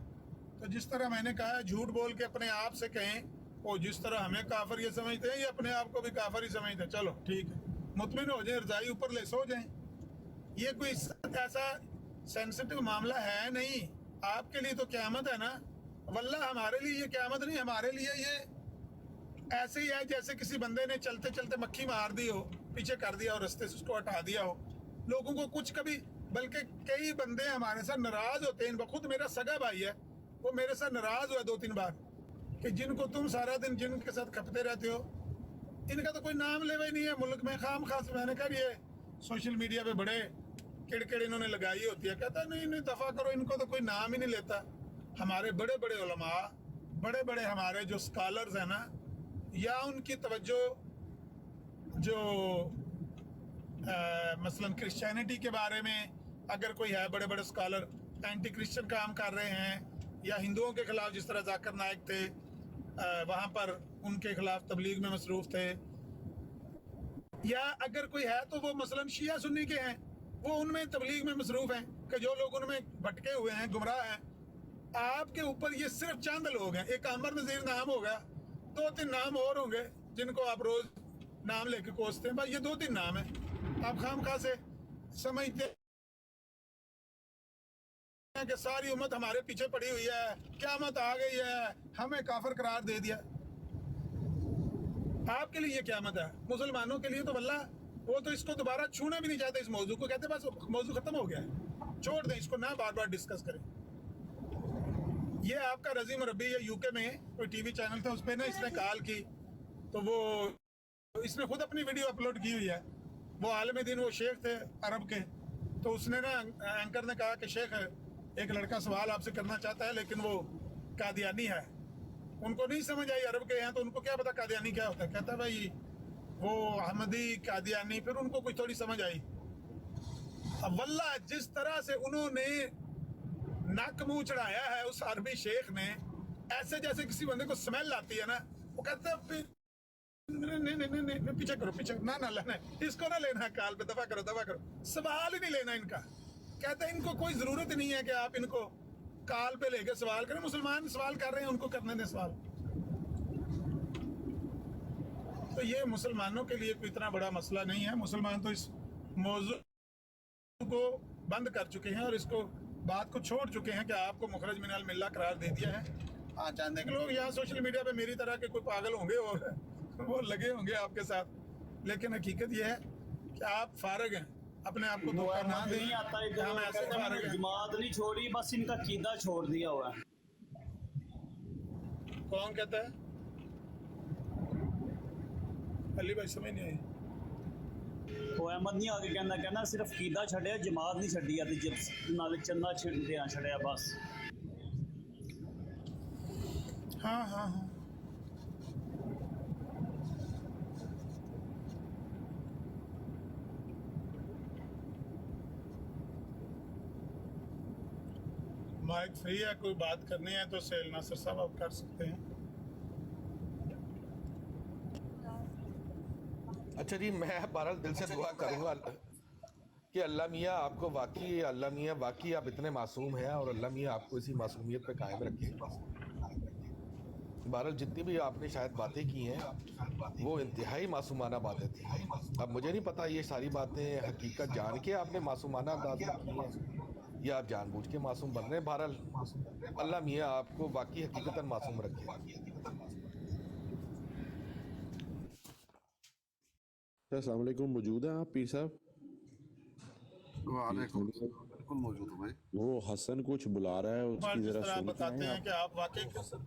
तो जिस तरह मैंने कहा, झूठ बोल के अपने आप से कहें वो जिस तरह हमें काफिर ये समझते हैं, ये अपने आप को भी काफिर ही समझते हैं। चलो ठीक है, मुतमिन हो जाए, रजाई ऊपर ले सो जाएं। ये कोई ऐसा सेंसिटिव मामला है नहीं। आपके लिए तो क़यामत है ना, वल्लाह हमारे लिए ये क़यामत नहीं। हमारे लिए ये ऐसे ही है जैसे किसी बंदे ने चलते चलते मक्खी मार दी हो, पीछे कर दिया और रास्ते से उसको हटा दिया हो। लोगों को कुछ कभी, बल्कि कई बंदे हमारे साथ नाराज होते हैं। खुद मेरा सगा भाई है, वो मेरे साथ नाराज हुआ 2-3 बार कि जिनको तुम सारा दिन जिनके साथ खपते रहते हो, इनका तो कोई नाम लेवा ही नहीं है मुल्क में। खाम खास मैंने कहा ये सोशल मीडिया पे बड़े किड़किड़ इन्होंने लगाई होती है। कहता नहीं दफा करो, इनको तो कोई नाम ही नहीं लेता। हमारे बड़े बड़े उलमा, बड़े बड़े हमारे जो स्कॉलर्स हैं ना, या उनकी तवज्जो जो मसलन क्रिश्चियनिटी के बारे में अगर कोई है, बड़े बड़े स्कॉलर एंटी क्रिश्चियन काम कर रहे हैं या हिंदुओं के खिलाफ, जिस तरह जाकिर नाइक थे वहाँ पर उनके खिलाफ तबलीग में मसरूफ थे, या अगर कोई है तो वो मसलन शिया सुन्नी के हैं, वो उनमें तबलीग में मसरूफ हैं कि जो लोग उनमें भटके हुए हैं, गुमराह हैं। आपके ऊपर ये सिर्फ चंद लोग हैं। एक अमर नज़ीर नाम होगा, 2-3 नाम और होंगे जिनको आप रोज नाम लेके कोसते हैं, भाई ये 2-3 नाम है, आप खामखा से समझते हैं कि सारी उम्मत हमारे पीछे पड़ी हुई है, क़यामत आ गई है, हमें काफिर करार दे दिया। आपके लिए ये क़यामत है, मुसलमानों के लिए तो वल्लाह वो तो इसको दोबारा छूना भी नहीं चाहते, इस मौजू को कहते बस मौजू खत्म हो गया है, छोड़ दें इसको, ना बार बार डिस्कस करें। ये आपका रजीम रब्बी ये यूके में कोई टीवी चैनल था, उस पर ना इसने कॉल की, तो वो इसने खुद अपनी वीडियो अपलोड की हुई है। वो आलम दिन वो शेख थे अरब के, तो उसने ना एंकर ने कहा कि शेख एक लड़का सवाल आपसे करना चाहता है लेकिन वो कादियानी है। उनको नहीं समझ आई, अरब के हैं तो उनको क्या पता कादियानी क्या होता है। कहता भाई वो अहमदी कादियानी, फिर उनको कुछ थोड़ी समझ आई। अब वल्लाह जिस तरह से उन्होंने नक मुंह चढ़ाया है उस अरबी शेख ने, ऐसे जैसे किसी बंदे को स्मेल आती है ना, वो कहते हैं नहीं पीछे करो, पीछे ना लेना, इसको ना लेना काल पे, दफा करो, सवाल ही नहीं लेना इनका। कहते हैं इनको कोई जरूरत ही नहीं है कि आप इनको काल पे लेके सवाल करें, मुसलमान सवाल कर रहे हैं, उनको करने दें सवाल। तो ये मुसलमानों के लिए कोई इतना बड़ा मसला नहीं है। मुसलमान तो इस मौजू को बंद कर चुके हैं और इसको बात को छोड़ चुके हैं कि आपको मुखरज मिनल मिल्ला करार दे दिया है। हाँ, चाहते हैं कि लोग यहाँ सोशल मीडिया पे मेरी तरह के कोई पागल होंगे और वो लगे होंगे आपके साथ, लेकिन हकीकत ये है कि आप फारग हैं, अपने आप को धोखा ना दें।
नहीं आता
कि हम ऐसे फारग हैं।
जमात नहीं छोड़ी, बस इनका कीदा छोड़ दिया हुआ है।
कौन कहता है? अली भाई समझ नहीं आई।
वो अहमद नहीं आगे कहना सिर्फ कीदा छड़िया, जमात नहीं छड़ी आती, जब नाले चंदा छड़िया बस।
हाँ माइक फ्री है, कोई बात करनी है तो सेल नासिर साहब आप कर सकते हैं।
अच्छा जी, मैं बहरहाल दिल से दुआ करूंगा कि अल्लाह मियाँ आपको वाकई आप इतने मासूम हैं और अल्लाह मियाँ आपको इसी मासूमियत पे कायम रखे। बहरहाल जितनी भी आपने शायद बातें की हैं वो इंतहाई मासूमाना बातें थी। अब मुझे नहीं पता ये सारी बातें हकीकत जान के आपने मासूमाना अंदाज में की हैं या आप जानबूझ के मासूम बन रहे हैं। बहरहाल अल्लाह मियाँ आपको वाकई हकीकतन मासूम रखे।
अस्सलाम वालेकुम, मौजूद हैं आप पीर साहब?
वालेकुम, बिल्कुल मौजूद हूँ भाई।
वो हसन कुछ बुला रहा है, उसकी
जिस
जरा
तरह आप
सुन
बताते हैं कि आप वाकई
हसन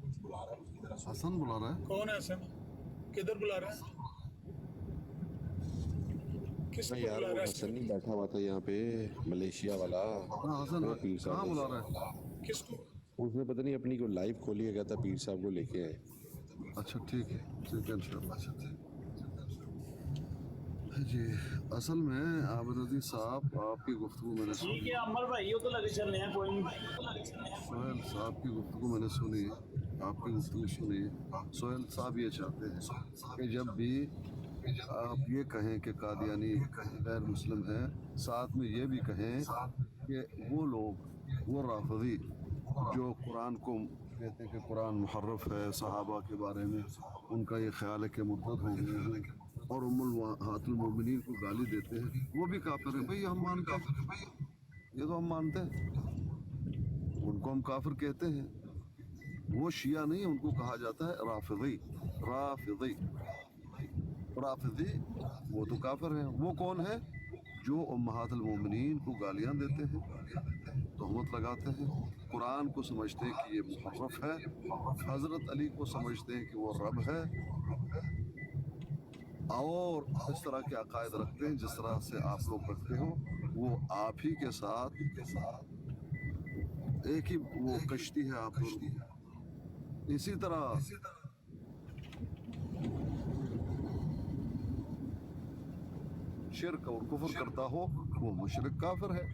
बुला रहा है?
कौन है हसन? किधर बुला रहा है? किसको
यार
बुला
वो
रहा है?
हसन नहीं बैठा हुआ था यहाँ पे, मलेशिया वाला।
हाँ हसन
वो पीर साहब
कहाँ बुला रहा है?
किसको?
उसने पता नहीं अपनी को लाइव खोली है, कहता पीर साहब को लेके आए।
अच्छा ठीक है इंशाल्लाह। जी असल में आबिद अजीज साहब आपकी गुफ्तगू मैंने
ठीक
सुनी,
है अमर भाई, वो तो लगे चल रहे हैं, कोई नहीं।
सोहेल साहब की गुफ्तगू मैंने सुनी, आपकी गुफ्तगू सुनी। सोहेल साहब ये चाहते हैं कि जब भी आप ये कहें कि कादियानी गैर मुस्लिम है, साथ में ये भी कहें कि वो लोग, वो राफिदी जो कुरान को कहते हैं कि कुरान मुहर्रफ है, सहाबा के बारे में उनका ये ख्याल है कि मुर्तद हो गए हैं और उम्मुल मोमिनीन को गाली देते हैं, वो भी काफिर है। भाई हम मानते हैं, ये तो हम मानते हैं, उनको हम काफिर कहते हैं। वो शिया नहीं, उनको कहा जाता है राफिदी। राफिदी वो तो काफिर हैं। वो कौन है? जो उम्महातुल मोमिनीन को गालियां देते हैं, तहमत लगाते हैं, कुरान को समझते हैं कि ये मुहर्रफ है, हजरत अली को समझते हैं कि वो रब है, और इस तरह के अकायद रखते हैं जिस तरह से आप लोग रखते हो। वो आप ही के साथ एक ही वो कश्ती है आप लोग। इसी तरह शिरक और कुफर करता हो वो मुशरिक काफिर है।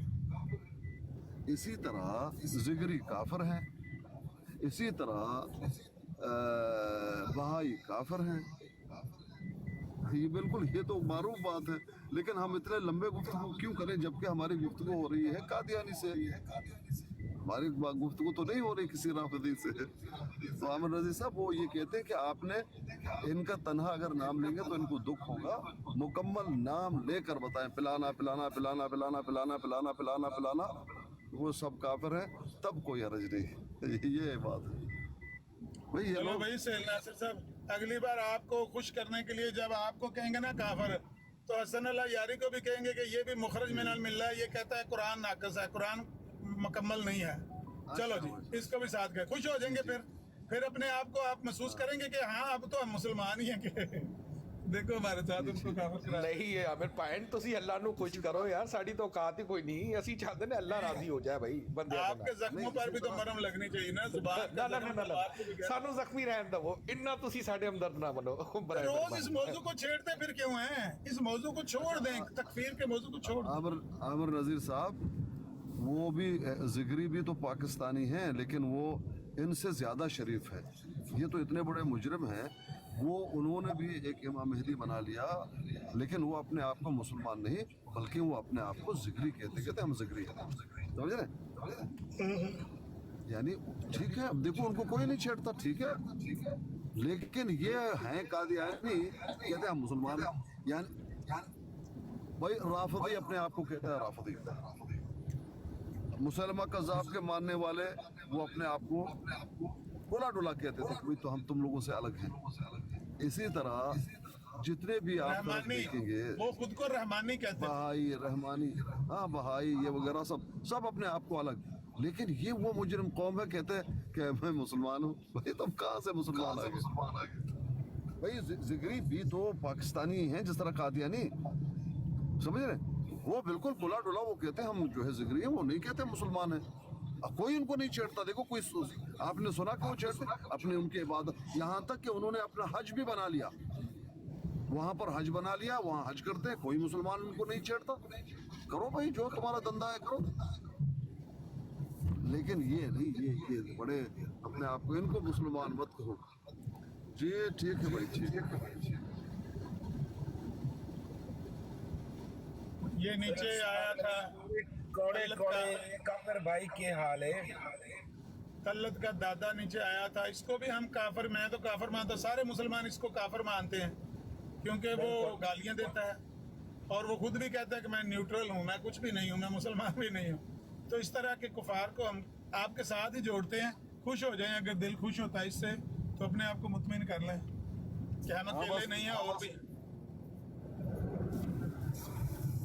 इसी तरह जिगरी काफिर है, इसी तरह बहाई काफिर हैं। ये बिल्कुल, ये तो मारूफ बात है, लेकिन हम इतने लंबे गुफ्तगू क्यों करें जबकि हमारी गुफ्तगू हो रही है कादियानी से। हमारी गुफ्तगू तो नहीं हो रही किसी राफिदी से। तो आमिर रजी साहब वो ये कहते हैं कि आपने इनका तन्हा अगर नाम लेंगे तो इनको दुख होगा, मुकम्मल नाम लेकर बताएं, पिलाना पिलाना पिलाना पिलाना पिलाना पिलाना पिलाना पिलाना, वो सब काफिर हैं, तब कोई हरज नहीं। ये बात है भाई। ये
चलो
लोग
भाई सहेल नासिर साहब, अगली बार आपको खुश करने के लिए जब आपको कहेंगे ना काफिर, तो हसन अल्लाह यारी को भी कहेंगे कि ये भी मुखरज मिनल मिल्ला है, ये कहता है कुरान नाकस है, कुरान मुकम्मल नहीं है। चलो जी, इसको भी साथ गए, खुश हो जाएंगे। फिर अपने आप को आप महसूस करेंगे कि हाँ अब तो हम मुसलमान ही हैं कि देखो हमारे साथ उनको काफिर करा।
ਨਹੀਂ ਹੈ ਆਮਿਰ ਪੁਆਇੰਟ, ਤੁਸੀਂ ਅੱਲਾ ਨੂੰ ਖੁਸ਼ ਕਰੋ ਯਾਰ, ਸਾਡੀ ਤਾਂ ਔਕਾਤ ਹੀ ਕੋਈ ਨਹੀਂ, ਅਸੀਂ ਚਾਹਦੇ ਨੇ ਅੱਲਾ ਰਾਜ਼ੀ ਹੋ ਜਾਏ ਭਾਈ ਬੰਦਿਆਂ
आपके
ਦਾ।
जख्मों पर भी तो मरहम लगनी चाहिए ना, जुबान
ਨਾ ਨਾ ਨਾ ਨਾ ਸਾਨੂੰ ਜ਼ਖਮੀ ਰਹਿਣ ਦਵੋ, ਇੰਨਾ ਤੁਸੀਂ ਸਾਡੇ ਹਮਦਰਦ ਨਾ ਬਣੋ।
रोज इस मौजू को छेड़ते फिर क्यों हैं? इस मौजू को छोड़ दें, तकफीर के मौजू को छोड़ दें।
आमिर नज़ीर साहब वो भी जिगरी भी तो पाकिस्तानी हैं, लेकिन वो इनसे ज़्यादा शरीफ है। ये तो इतने बड़े मुजरिम हैं, वो उन्होंने भी एक इमाम मेहदी बना लिया, लेकिन वो अपने आप को मुसलमान नहीं बल्कि वो अपने आप को जिगरी कहते हम जिगरी हैं, समझ रहे? यानी ठीक है, अब देखो उनको कोई नहीं छेड़ता, ठीक है, लेकिन ये हैं कादियानी कहते हम मुसलमान हैं। यानी भाई राफिदी अपने आप को कहता है राफिदी, मुसलमा कज़ाब के मानने वाले वो अपने आप को गोला डोला कहते थे कि भाई तो हम तुम लोगों से अलग हैं। इसी तरह जितने भी आप
रहमानी,
देखेंगे,
वो खुद को रहमानी कहते हैं।
बहाई रहमानी, हाँ बहाई ये वगैरह सब अपने आप को अलग, लेकिन ये वो मुजरिम कौम है कहते हैं कि मैं मुसलमान हूँ। भाई तुम कहाँ से मुसलमान आ गए? भाई जिगरी भी तो पाकिस्तानी हैं जिस तरह कादियानी, समझ रहे? वो बिल्कुल खुला डुला वो कहते हैं हम जो है जिगरी हैं, वो नहीं कहते मुसलमान हैं। कोई उनको नहीं छेड़ता। देखो कोई आपने सुना कि वो छेड़ते अपने उनके इबादत, यहाँ तक कि उन्होंने अपना हज भी बना लिया, वहाँ पर हज बना लिया, वहाँ हज करते हैं, कोई मुसलमान उनको नहीं छेड़ता। करो भाई जो तुम्हारा धंधा है करो, लेकिन ये नहीं, ये बड़े अपने आप को इनको मुसलमान मत कहो जी। ठीक है भाई, ठीक है।
ये नीचे आया था
कोड़े कोड़े काफिर भाई के हाल है।
तल्लत का दादा नीचे आया था, इसको भी हम काफिर, मैं तो काफिर मानता, सारे मुसलमान इसको काफिर मानते हैं क्योंकि वो गालियां देता है और वो खुद भी कहता है कि मैं न्यूट्रल हूँ, मैं कुछ भी नहीं हूँ, मैं मुसलमान भी नहीं हूँ। तो इस तरह के कुफार को हम आपके साथ ही जोड़ते हैं। खुश हो जाएं, अगर दिल खुश होता है इससे तो अपने आप को मुतमिन कर लें कि हम अकेले नहीं है, और भी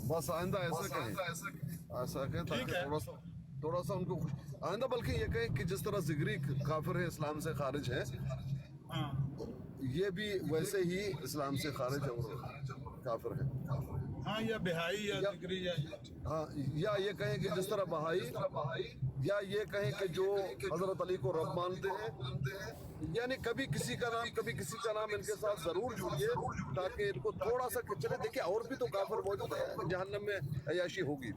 बस आइंदा ऐसा कहें ताकि थोड़ा सा उनको आइंदा, बल्कि ये कहें कि जिस तरह जिगरी काफिर है, इस्लाम से खारिज है, ये भी वैसे ही इस्लाम से खारिज है और काफिर है।
हाँ, या बिहाई या जिगरी
हाँ, या ये कहें कि जिस तरह बहाई, या ये कहें कि जो हजरत अली को रब मानते हैं। यानी कभी किसी का नाम कभी किसी का नाम इनके साथ जरूर जुड़िए ताकि इनको थोड़ा सा चले। देखिए और भी तो काफिर मौजूद है, जहन्नम में अयाशी होगी।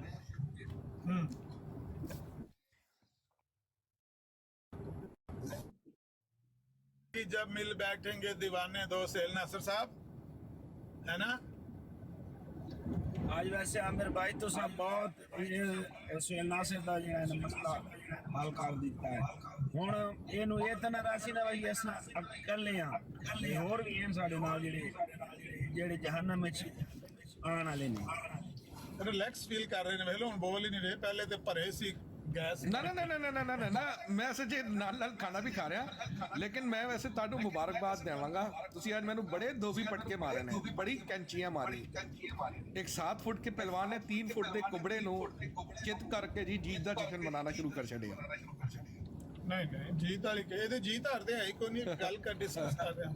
जब मिल बैठेंगे दीवाने दो सहेल नासिर साहब, है ना?
आज वैसे आमिर भाई तो सब बहुत सहेल नासिर दा ਜਿਹੜਾ ਹੈ ਮਸਲਾ ਹੱਲ ਕਰ ਦਿੱਤਾ ਹੈ। ਹੁਣ ਇਹਨੂੰ ਇਹ ਤਾਂ ਰਾਸੀ ਨਾ ਵਈ ਅਸਾਂ ਇਕੱਲੇ ਆ, ਨਹੀਂ ਹੋਰ ਵੀ ਹਨ ਸਾਡੇ ਨਾਲ ਜਿਹੜੇ ਜਹੰਨਮ ਵਿੱਚ ਆਉਣ ਵਾਲੇ ਨੇ।
रिलैक्स फील कर रहे हैं, ਵੇਖ ਲਓ ਹੁਣ ਬੋਲ ਹੀ ਨਹੀਂ ਰਹੇ, ਪਹਿਲੇ ਤੇ ਭਰੇ ਸੀ ਗੈਸ।
ਨਾ ਨਾ ਨਾ ਨਾ ਨਾ ਨਾ ਨਾ ਨਾ ਮੈਂ ਸੱਚੇ ਨਾਲ ਖਾਣਾ ਵੀ ਖਾ ਰਿਹਾ, ਲੇਕਿਨ ਮੈਂ ਵੈਸੇ ਤੁਹਾਨੂੰ ਮੁਬਾਰਕਬਾਦ ਦੇਵਾਂਗਾ। ਤੁਸੀਂ ਅੱਜ ਮੈਨੂੰ ਬੜੇ ਦੋਫੀ ਪਟਕੇ ਮਾਰੇ ਨੇ, ਬੜੀ ਕੈਂਚੀਆਂ ਮਾਰੀ। ਇੱਕ 7 ਫੁੱਟ ਕੇ ਪਹਿਲਵਾਨ ਨੇ 3 ਫੁੱਟ ਦੇ ਕੁਬੜੇ ਨੂੰ ਚਿੱਤ ਕਰਕੇ ਜੀ ਜੀਤ ਦਾ ਜਸ਼ਨ ਮਨਾਉਣਾ ਸ਼ੁਰੂ ਕਰ ਛੱਡਿਆ।
ਨਹੀਂ ਜੀਤ ਵਾਲੀ ਇਹਦੇ ਜੀਤ ਹਾਰਦੇ ਹੈ ਹੀ ਕੋਈ ਨਹੀਂ, ਗੱਲ ਕਰ ਡਿਸਕਸ ਕਰ ਰਹੇ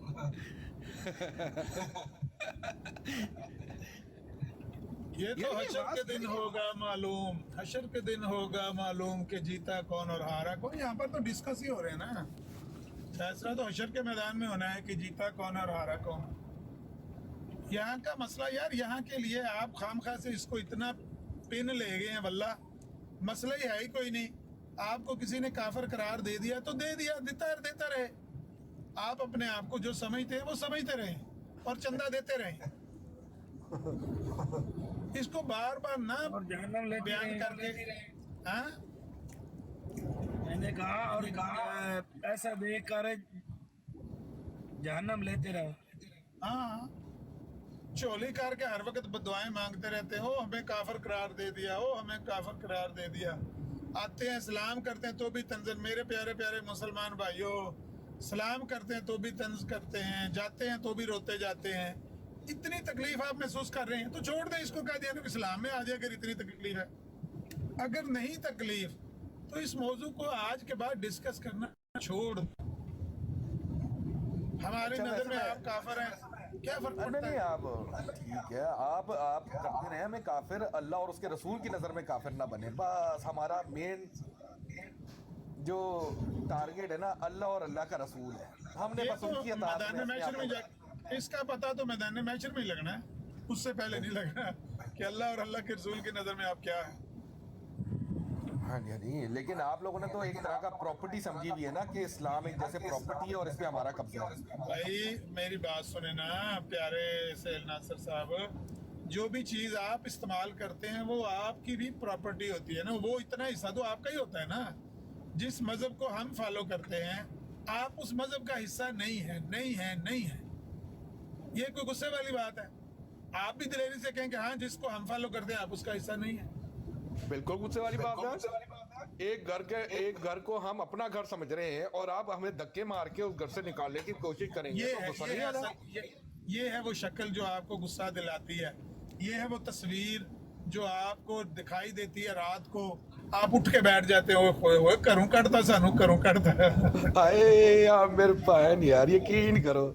ये तो हशर के दिन होगा मालूम, हशर के दिन होगा मालूम कि जीता कौन और हारा कौन। यहाँ पर तो डिस्कस ही हो रहे हैं ना, फैसला तो हशर के मैदान में होना है कि जीता कौन और हारा कौन। यहाँ का मसला यार, यहाँ के लिए आप खामखा से इसको इतना पिन ले गए हैं, वल्ला मसला ही है ही कोई नहीं। आपको किसी ने काफिर करार दे दिया तो दे दिया, देता रहे। आप अपने आप को जो समझते हैं वो समझते रहे और चंदा देते रहे। इसको बार बार ना बयान करके, हाँ
देखा और पैसा दे कर जहन्नम लेते रहो।
हाँ, चोली करके हर वक्त बदुआएं मांगते रहते हो, हमें काफिर करार दे दिया, हो हमें काफिर करार दे दिया। आते हैं सलाम करते हैं तो भी तंज, मेरे प्यारे प्यारे मुसलमान भाइयों, सलाम करते हैं तो भी तंज करते हैं, जाते हैं तो भी रोते जाते हैं। इतनी तकलीफ आप महसूस कर रहे हैं तो छोड़ दें इसको, कादियानी को इस्लाम में आ जाए अगर इतनी तकलीफ है। अगर नहीं तकलीफ तो इस मौजू को आज के बाद डिस्कस करना छोड़ दो। हमारी नजर में आप काफिर हैं, क्या फर्क पड़ता है?
आप ठीक है, आप करते रहे हमें काफिर, अल्लाह और उसके रसूल की नज़र में काफिर ना बने। बस हमारा मेन जो टारगेट है ना अल्लाह और अल्लाह का रसूल है, हमने बस उनकी अताअत
मैदान मैशर में इसका पता तो मैदान मैशर में ही लगना है, उससे पहले नहीं लगना कि अल्लाह और अल्लाह के रसूल की नज़र में आप क्या है।
हाँ जी, हाँ जी, लेकिन आप लोगों ने तो एक तरह का प्रॉपर्टी समझी हुई है ना कि इस्लाम एक जैसे प्रॉपर्टी है और इस पे हमारा कब्जा है।
भाई मेरी बात सुने ना प्यारे सहेल नासिर साहब, जो भी चीज़ आप इस्तेमाल करते हैं वो आपकी भी प्रॉपर्टी होती है ना, वो इतना हिस्सा तो आपका ही होता है ना। जिस मज़हब को हम फॉलो करते हैं आप उस मज़हब का हिस्सा नहीं है, नहीं है, नहीं है। ये कोई गुस्से वाली बात है? आप भी दिलेरी से कहें कि हाँ जिसको हम फॉलो करते हैं आप उसका हिस्सा नहीं है।
बिल्कुल गुस्से वाली बात है। एक घर को हम अपना घर समझ रहे हैं और आप हमें धक्के मार के उस घर से निकालने की कोशिश करेंगे तो गुस्सा नहीं आ रहा?
ये है वो शक्ल जो आपको गुस्सा दिलाती है, ये है वो तस्वीर जो आपको दिखाई देती है रात को, आप उठ के बैठ जाते हो करूं कटता सानू करूं कटता।
हाय आप मेरे बहन यार, यकीन करो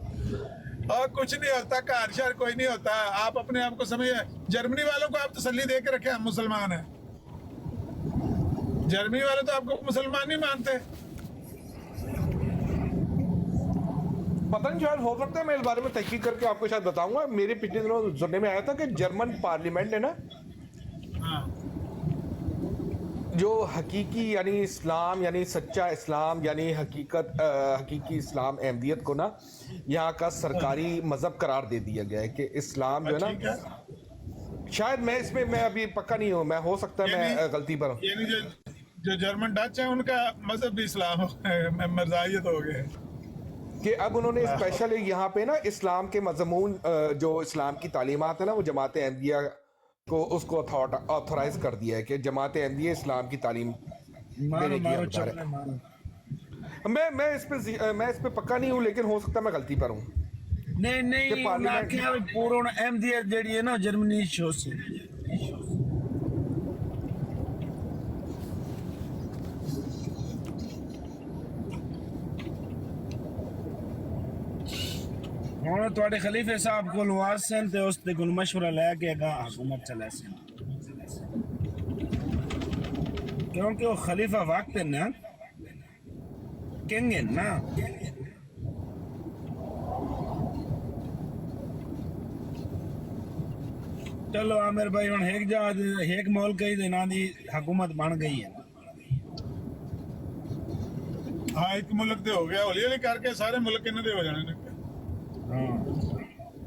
और कुछ नहीं होता, कार शहर कोई नहीं होता। आप अपने आप को समझिए, जर्मनी वालों को आप तसल्ली दे के रखे हम मुसलमान हैं। जर्मनी वाले तो आपको मुसलमान नहीं मानते।
पता नहीं, शायद हो सकता है मैं इस बारे में तहकीक करके आपको शायद बताऊंगा। मेरे पिछले दिनों सुनने में आया था कि जर्मन पार्लियामेंट है ना, जो हकीकी यानी इस्लाम यानी सच्चा इस्लाम यानी हकीकी इस्लाम अहमदियत को ना यहाँ का सरकारी मजहब करार दे दिया गया है कि इस्लाम जो है ना, शायद मैं अभी पक्का नहीं हूँ, मैं हो सकता है मैं गलती पर हूँ।
यानी जो जर्मन डच है उनका मजहब भी इस्लाम मर्जाइयत हो गए
कि अब उन्होंने स्पेशल यहाँ पे ना इस्लाम के मजमून जो इस्लाम की तालीमात है ना वो जमात अहमदिया को उसको ऑथोराइज कर दिया है कि जमात अहमदिया इस्लाम की तालीम देने की हकदार है। मैं इस पे पक्का नहीं हूँ, लेकिन हो सकता है मैं गलती पर हूँ।
नहीं पूर्ण अहमदियत जेडी है ना जर्मनी शो से ਹੁਣ ਤੁਹਾਡੇ ਖਲੀਫੇ ਸਾਹਿਬ ਕੋਲ ਵਾਸ ਸਨ ਤੇ ਉਸ ਦੇ ਕੋਲ ਮਸ਼ਵਰਾ ਲੈ ਕੇ ਅਗਾ ਹਕੂਮਤ ਚਲਾ ਸੀ, ਕਿਉਂਕਿ ਉਹ ਖਲੀਫਾ ਵਕਤ ਹੈ ਨਾ ਕਿੰਗ ਹੈ ਨਾ। चलो आमिर भाई ਹੁਣ एक मुल्क ਦੇ ਨਾਂ ਦੀ ਹਕੂਮਤ ਬਣ ਗਈ ਹੈ।
हाँ एक मुल्क दे हो गया, हौली हौली करके सारे मुल्क इन्हों दे हो जाने ने।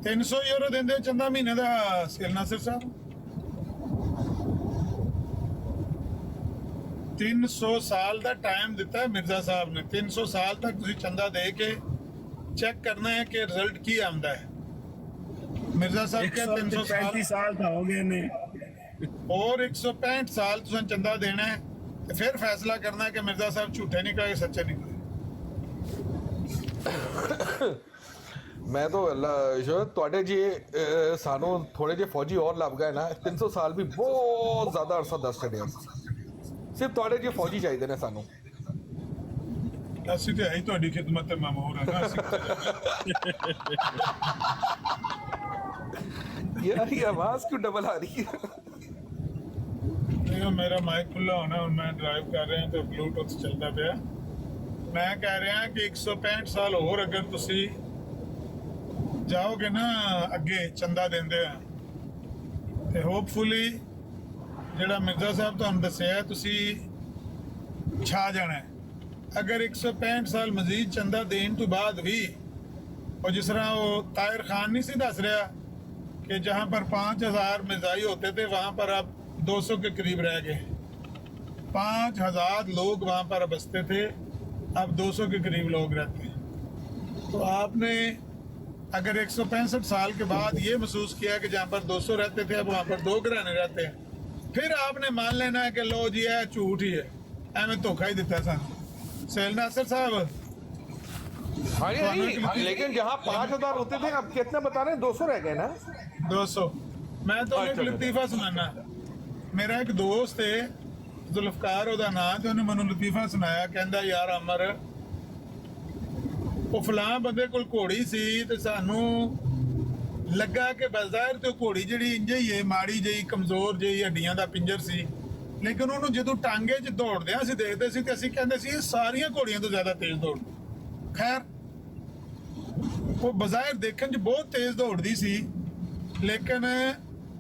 300 यूरो देंदे चंदा महीने का सहेल नासिर साहब। 300 साल का टाइम दिता है मिर्जा साहब ने, 300 साल तक तुसी चंदा दे के चेक करना है कि रिजल्ट की आंदा है। मिर्जा साहब के 335
साल का हो गए ने
और 165 साल तुसा चंदा देना है, फिर फैसला करना है कि मिर्जा साहब झूठे निकले सच्चे निकले।
मैं तो ਤੁਹਾਡੇ ਜੇ ਸਾਨੂੰ ਥੋੜੇ ਜਿਹੇ ਫੌਜੀ और ਲੱਭ ਗਏ ਨਾ 300 ਸਾਲ ਵੀ ਬਹੁਤ ਜ਼ਿਆਦਾ ਅਰਸਾ ਦੱਸ ਛੱਡਿਆ। ਸਿਰਫ ਤੁਹਾਡੇ ਜੇ ਫੌਜੀ ਚਾਹੀਦੇ ਨੇ ਸਾਨੂੰ।
ਅਸੀਂ ਤੇ ਹੈ ਹੀ ਤੁਹਾਡੀ ਖਿਦਮਤ ਤੇ ਮਾਮੂਰ ਹੈ ਨਾ।
यार ये आवाज क्यों डबल आ रही है?
मेरा माइक खुला होना और मैं ड्राइव कर रहे हैं तो ब्लूटूथ चलता पाया। मैं कह रहा कि 165 साल और अगर तुसी जाओगे ना अगे चंदा देंदे ते होपफुली जेड़ा मिर्जा साहब तुहानू दस्सिया है तुसी छा जाना है। अगर 165 साल मजीद चंदा देने तो बाद भी और जिस तरह वो ताहिर खान नहीं सी दस रहा कि जहाँ पर 5000 मिर्जाई होते थे वहाँ पर आप 200 के करीब रह गए। 5,000 लोग वहाँ पर बसते थे, अब 200 के करीब लोग रहते हैं। तो आपने अगर 165 साल के बाद ये महसूस किया कि जहाँ पर 200 रहते थे अब वहाँ पर 2 घराने रहते हैं, फिर आपने मान लेना है कि लो जी है झूठ ही है, एवं धोखा ही दिता सन। सैल नासिर साहब,
हाँ जी, लेकिन जहाँ 5,000 होते थे अब कितना बता रहे हैं, 200 रह गए ना?
200। मैं तो एक लतीफा सुनाना, मेरा एक दोस्त है जुल्फकार ਉਹਦਾ ਨਾਂ, ਤੇ ਉਹਨੇ ਮੈਨੂੰ ਲਤੀਫਾ ਸੁਣਾਇਆ। ਕਹਿੰਦਾ ਯਾਰ ਅਮਰ, ਉਹ ਫਲਾਂ ਬੰਦੇ ਕੋਲ ਘੋੜੀ ਸੀ ਤੇ ਸਾਨੂੰ ਲੱਗਾ ਕਿ ਬਜ਼ਾਹਿਰ ਤੇ ਘੋੜੀ ਜਿਹੜੀ ਇੰਜ ਹੀ ਹੈ, ਮਾੜੀ ਜਿਹੀ ਕਮਜ਼ੋਰ ਜਿਹੀ ਹੱਡੀਆਂ ਦਾ ਪਿੰਜਰ ਸੀ, ਲੇਕਿਨ ਉਹਨੂੰ ਜਦੋਂ ਟਾਂਗੇ 'ਚ ਦੌੜਦੇ ਅਸੀਂ ਦੇਖਦੇ ਸੀ ਤੇ ਅਸੀਂ ਕਹਿੰਦੇ ਸੀ ਇਹ ਸਾਰੀਆਂ ਘੋੜੀਆਂ ਤੋਂ ਜ਼ਿਆਦਾ ਤੇਜ਼ ਦੌੜਦੀ। ਖੈਰ ਉਹ ਬਜ਼ਾਹਿਰ ਦੇਖਣ 'ਚ ਬਹੁਤ ਤੇਜ਼ ਦੌੜਦੀ ਸੀ, ਲੇਕਿਨ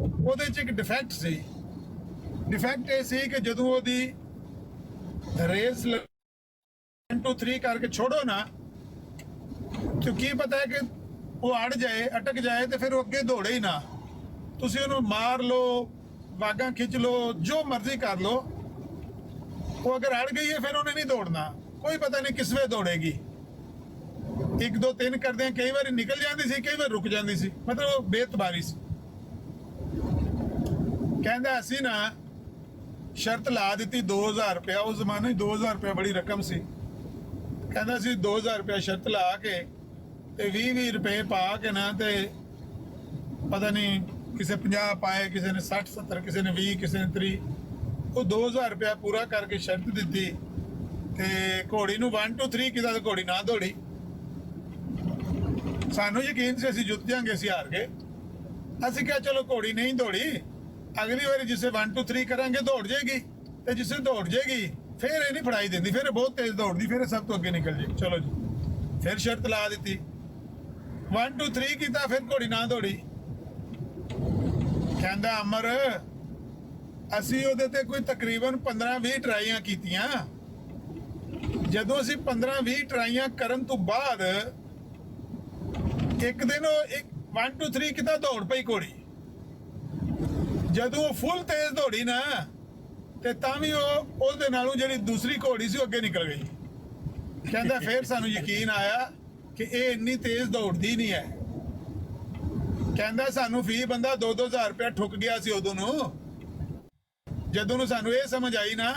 ਉਹਦੇ 'ਚ ਇੱਕ ਡਿਫੈਕਟ ਸੀ। ਡਿਫੈਕਟ ਇਹ ਸੀ ਕਿ ਜਦੋਂ ਉਹਦੀ ਰੇਸ 1 2 3 ਕਰਕੇ ਛੋੜੋ ਨਾ, तो ਕੀ ਪਤਾ ਹੈ ਕਿ ਉਹ ਅੜ ਜਾਏ, ਅਟਕ ਜਾਏ ਤੇ ਫਿਰ ਉਹ ਅੱਗੇ ਦੌੜੇ ਹੀ ਨਾ। ਤੁਸੀਂ ਉਹਨੂੰ ਮਾਰ ਲਓ, ਵਾਗਾਂ ਖਿੱਚ ਲਓ, ਜੋ ਮਰਜ਼ੀ ਕਰ ਲਓ, ਉਹ ਅਗਰ ਅੜ ਗਈ ਹੈ ਫਿਰ ਉਹਨੇ ਨਹੀਂ ਦੌੜਨਾ। ਕੋਈ ਪਤਾ ਨਹੀਂ ਕਿਸ ਵੇ ਦੌੜੇਗੀ। 1 2 3 ਕਰਦੇ ਆ, ਕਈ ਵਾਰੀ ਨਿਕਲ ਜਾਂਦੀ ਸੀ, ਕਈ ਵਾਰ ਰੁਕ ਜਾਂਦੀ ਸੀ, ਮਤਲਬ ਬੇਤਬਾਰੀ ਸੀ। ਕਹਿੰਦਾ ਅਸੀਂ ਨਾ ਸ਼ਰਤ ਲਾ ਦਿੱਤੀ 2000 ਰੁਪਇਆ, ਉਸ ਜ਼ਮਾਨੇ 2000 ਰੁਪਇਆ ਬੜੀ ਰਕਮ ਸੀ। ਕਹਿੰਦਾ ਸੀ 2000 ਰੁਪਇਆ ਸ਼ਰਤ ਲਾ ਕੇ ਤੇ 20 ਰੁਪਏ ਪਾ ਕੇ ਨਾ, ਤੇ ਪਤਾ ਨਹੀਂ ਕਿਸੇ 50 ਪਾਏ, ਕਿਸੇ ਨੇ 60 70, ਕਿਸੇ ਨੇ 20, ਕਿਸੇ ਨੇ 30, ਉਹ 2000 ਰੁਪਇਆ ਪੂਰਾ ਕਰਕੇ ਸ਼ਰਤ ਦਿੱਤੀ ਤੇ ਘੋੜੀ ਨੂੰ 1 2 3 ਕੀਤਾ ਤੇ ਘੋੜੀ ਨਾ ਦੌੜੀ। ਸਾਨੂੰ ਯਕੀਨ ਸੀ ਅਸੀਂ ਜਿੱਤ ਜਾਾਂਗੇ, ਅਸੀਂ ਹਾਰ ਗਏ। ਅਸੀਂ ਕਿਹਾ ਚਲੋ ਘੋੜੀ ਨਹੀਂ ਦੌੜੀ, ਅਗਲੀ ਵਾਰੀ ਜਿਸੇ 1 2 3 ਕਰਾਂਗੇ ਦੌੜ ਜਾਏਗੀ, ਤੇ ਜਿਸੇ ਦੌੜ ਜਾਏਗੀ ਫਿਰ ਇਹ ਨਹੀਂ ਫੜਾਈ ਦਿੰਦੀ, ਫਿਰ ਬਹੁਤ ਤੇਜ਼ ਦੌੜਦੀ, ਫਿਰ ਸਭ ਤੋਂ ਅੱਗੇ ਨਿਕਲ ਜਾਏ। ਚਲੋ ਜੀ, ਫਿਰ ਸ਼ਰਤ ਲਾ ਦਿੱਤੀ, 1 2 3 ਕੀਤਾ, ਫਿਰ ਘੋੜੀ ਨਾ ਦੌੜੀ। ਕਹਿੰਦਾ ਅਮਰ, ਅਸੀਂ ਉਹਦੇ ਤੇ ਕੋਈ ਤਕਰੀਬਨ 15 20 ਟਰਾਈਆਂ ਕੀਤੀਆਂ। ਜਦੋਂ ਅਸੀਂ 15 20 ਟਰਾਈਆਂ ਕਰਨ ਤੋਂ ਬਾਅਦ ਇੱਕ ਦਿਨ ਉਹ 1 2 3 ਕੀਤਾ, ਦੌੜ ਪਈ ਘੋੜੀ। ਜਦੋਂ ਉਹ ਫੁੱਲ ਤੇਜ਼ ਦੌੜੀ ਨਾ, ਤੇ ਤਾਂ ਵੀ ਉਹ ਉਹਦੇ ਨਾਲੋਂ ਜਿਹੜੀ ਦੂਸਰੀ ਘੋੜੀ ਸੀ ਉਹ ਅੱਗੇ ਨਿਕਲ ਗਈ। ਕਹਿੰਦਾ ਫਿਰ ਸਾਨੂੰ ਯਕੀਨ ਆਇਆ ਕਿ ਇਹ ਇੰਨੀ ਤੇਜ਼ ਦੌੜਦੀ ਨਹੀਂ ਹੈ। ਕਹਿੰਦਾ ਸਾਨੂੰ ਫੀ ਬੰਦਾ 2-2000 ਰੁਪਇਆ ਠੁੱਕ ਗਿਆ ਸੀ ਉਦੋਂ ਨੂੰ, ਜਦੋਂ ਨੂੰ ਸਾਨੂੰ ਇਹ ਸਮਝ ਆਈ ਨਾ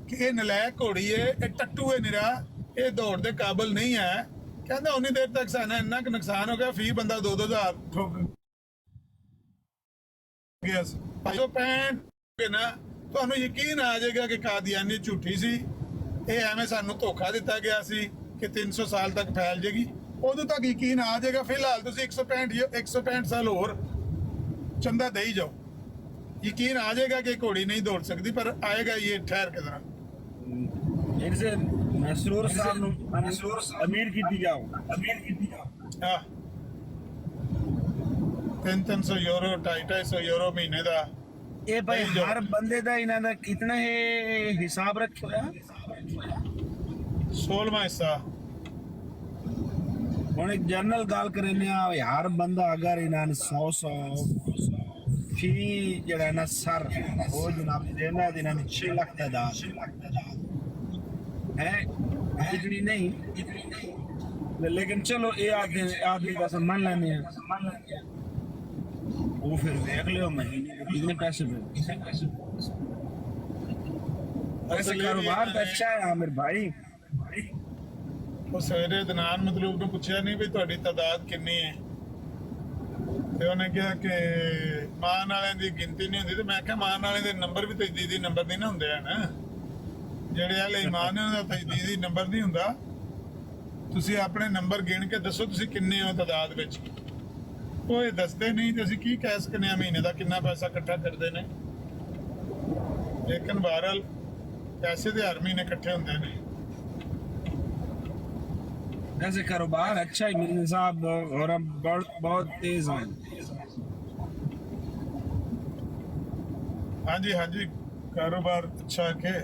ਕਿ ਇਹ ਨਲਾਇਕ ਘੋੜੀ ਹੈ, ਇਹ ਟੱਟੂ ਹੈ ਨਿਰਾ, ਇਹ ਦੌੜ ਦੇ ਕਾਬਿਲ ਨਹੀਂ ਹੈ। ਕਹਿੰਦਾ ਉਨੀ ਦੇਰ ਤੱਕ ਸਾਨੂੰ ਇੰਨਾ ਕੁ ਨੁਕਸਾਨ ਹੋ ਗਿਆ, ਫੀ ਬੰਦਾ 2-2000 ਠੁੱਕ ਗਿਆ ਸੀ। 565 ਨਾ, ਤੁਹਾਨੂੰ ਯਕੀਨ ਆ ਜਾਏਗਾ ਕਿ ਕਾਦੀਆਨੀ ਝੂਠੀ ਸੀ, ਇਹ ਐਵੇਂ ਸਾਨੂੰ ਧੋਖਾ ਦਿੱਤਾ ਗਿਆ ਸੀ ਕਿ 300 ਸਾਲ ਤੱਕ ਫੈਲ ਜਾਏਗੀ। ਉਦੋਂ ਤੱਕ ਯਕੀਨ ਆ ਜਾਏਗਾ। ਫਿਲਹਾਲ ਤੁਸੀਂ 165 ਸਾਲ ਹੋਰ ਚੰਦਾ ਦੇ ਹੀ ਜਾਓ, ਯਕੀਨ ਆ ਜਾਏਗਾ ਕਿ ਘੋੜੀ ਨਹੀਂ ਦੌੜ ਸਕਦੀ, ਪਰ ਆਏਗਾ ਇਹ ਠਹਿਰ ਕੇ ਜ਼ਰਾ।
इनसे मसरूर साहब नु अमीर कीती जाओ, अमीर कीती जाओ।
हाँ, 300 यूरो 250 यूरो महीने का।
ये भाई हर बंदे दा इना दा कितना है हिसाब रखो है?
16वां हिस्सा।
ਹੁਣ ਇੱਕ ਜਨਰਲ ਗੱਲ ਕਰਨੇ ਆ, ਹਰ ਬੰਦਾ ਅਗਰ ਇਹਨਾਂ ਨੇ 100 ਫੀ ਜਿਹੜਾ ਨਾ ਸਰ ਉਹ ਜਨਾਬ ਦੇਣਾ ਦੇਣਾ 6 ਲੱਖ ਦਾ ਦਾਲ है, इतनी नहीं, लेकिन चलो ये आदमी का सम्मान लेने हैं, वो फिर देख लो महीने कितने पैसे ऐसे कारोबार तो अच्छा है आमिर भाई।
ਉਹ ਸਵੇਰੇ ਦਨਾਨ ਮਤਲੂਬ ਨੂੰ ਪੁੱਛਿਆ ਨਹੀਂ ਵੀ ਤੁਹਾਡੀ ਤਾਦਾਦ ਕਿੰਨੀ ਹੈ, ਤੇ ਉਹਨੇ ਕਿਹਾ ਕਿ ਮਾਨ ਵਾਲਿਆਂ ਦੀ ਗਿਣਤੀ ਨਹੀਂ ਹੁੰਦੀ। ਤੇ ਮੈਂ ਕਿਹਾ ਮਾਨ ਵਾਲਿਆਂ ਦੇ ਨੰਬਰ ਵੀ ਤਜਦੀਦੀ ਨੰਬਰ ਨਹੀਂ ਨਾ ਹੁੰਦੇ ਹਨ, ਜਿਹੜੇ ਵਾਲੇ ਇਮਾਨ ਉਹਨਾਂ ਦਾ ਤਜਦੀਦੀ ਨੰਬਰ ਨਹੀਂ ਹੁੰਦਾ। ਤੁਸੀਂ ਆਪਣੇ ਨੰਬਰ ਗਿਣ ਕੇ ਦੱਸੋ ਤੁਸੀਂ ਕਿੰਨੇ ਹੋ ਤਾਦਾਦ ਵਿੱਚ। ਉਹ ਇਹ ਦੱਸਦੇ ਨਹੀਂ ਤੇ ਅਸੀਂ ਕੀ ਕਹਿ ਸਕਨੇ ਆ ਮਹੀਨੇ ਦਾ ਕਿੰਨਾ ਪੈਸਾ ਇਕੱਠਾ ਕਰਦੇ ਨੇ। ਲੇਕਿਨ ਬਹਰਹਾਲ ਪੈਸੇ ਤੇ ਹਰ ਮਹੀਨੇ ਇਕੱਠੇ ਹੁੰਦੇ ਨੇ।
ऐसे कारोबार अच्छा है मेरे साहब, और हम बहुत तेज हैं।
हाँ जी, हाँ जी, कारोबार अच्छा है।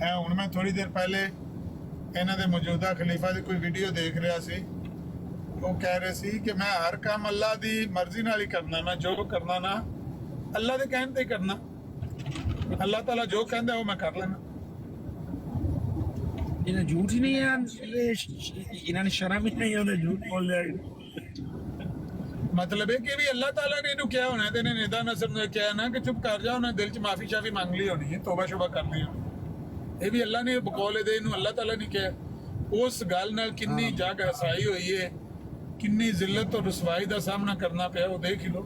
ਹੁਣ ਮੈਂ ਥੋੜੀ ਦੇਰ ਪਹਿਲੇ ਇਹਨਾਂ ਦੇ ਮੌਜੂਦਾ ਖਲੀਫਾ ਦੀ ਕੋਈ ਵੀਡੀਓ ਦੇਖ ਰਿਹਾ ਸੀ। ਉਹ ਕਹਿ ਰਹੇ ਸੀ ਕਿ ਮੈਂ ਹਰ ਕੰਮ ਅੱਲਾ ਦੀ ਮਰਜ਼ੀ ਨਾਲ ਹੀ ਕਰਨਾ, ਮੈਂ ਜੋ ਕਰਨਾ ਨਾ ਅੱਲਾ ਦੇ ਕਹਿਣ ਤੇ ਕਰਨਾ। अल्लाह ताला जो कहता है वो मैं कर लेना।
इन्हें झूठ ही नहीं है, इन्होंने शर्म ही नहीं है झूठ बोल रहे।
मतलब है कि भी अल्लाह ताला ने इन्हें क्या होना है, तेने निदा नसर ने क्या है ना कि चुप कर जाओ ना, दिल च माफी शाफी मांग ली होनी है, तौबा शुबा कर ली होनी। ये भी अल्लाह ने बकौले दे इन्हों अल्लाह ताला ने क्या उस गल नाल किन्नी जग हसाई हुई है, किन्नी जिल्लत और रसवाई का सामना करना पिया, वो देख ही लो।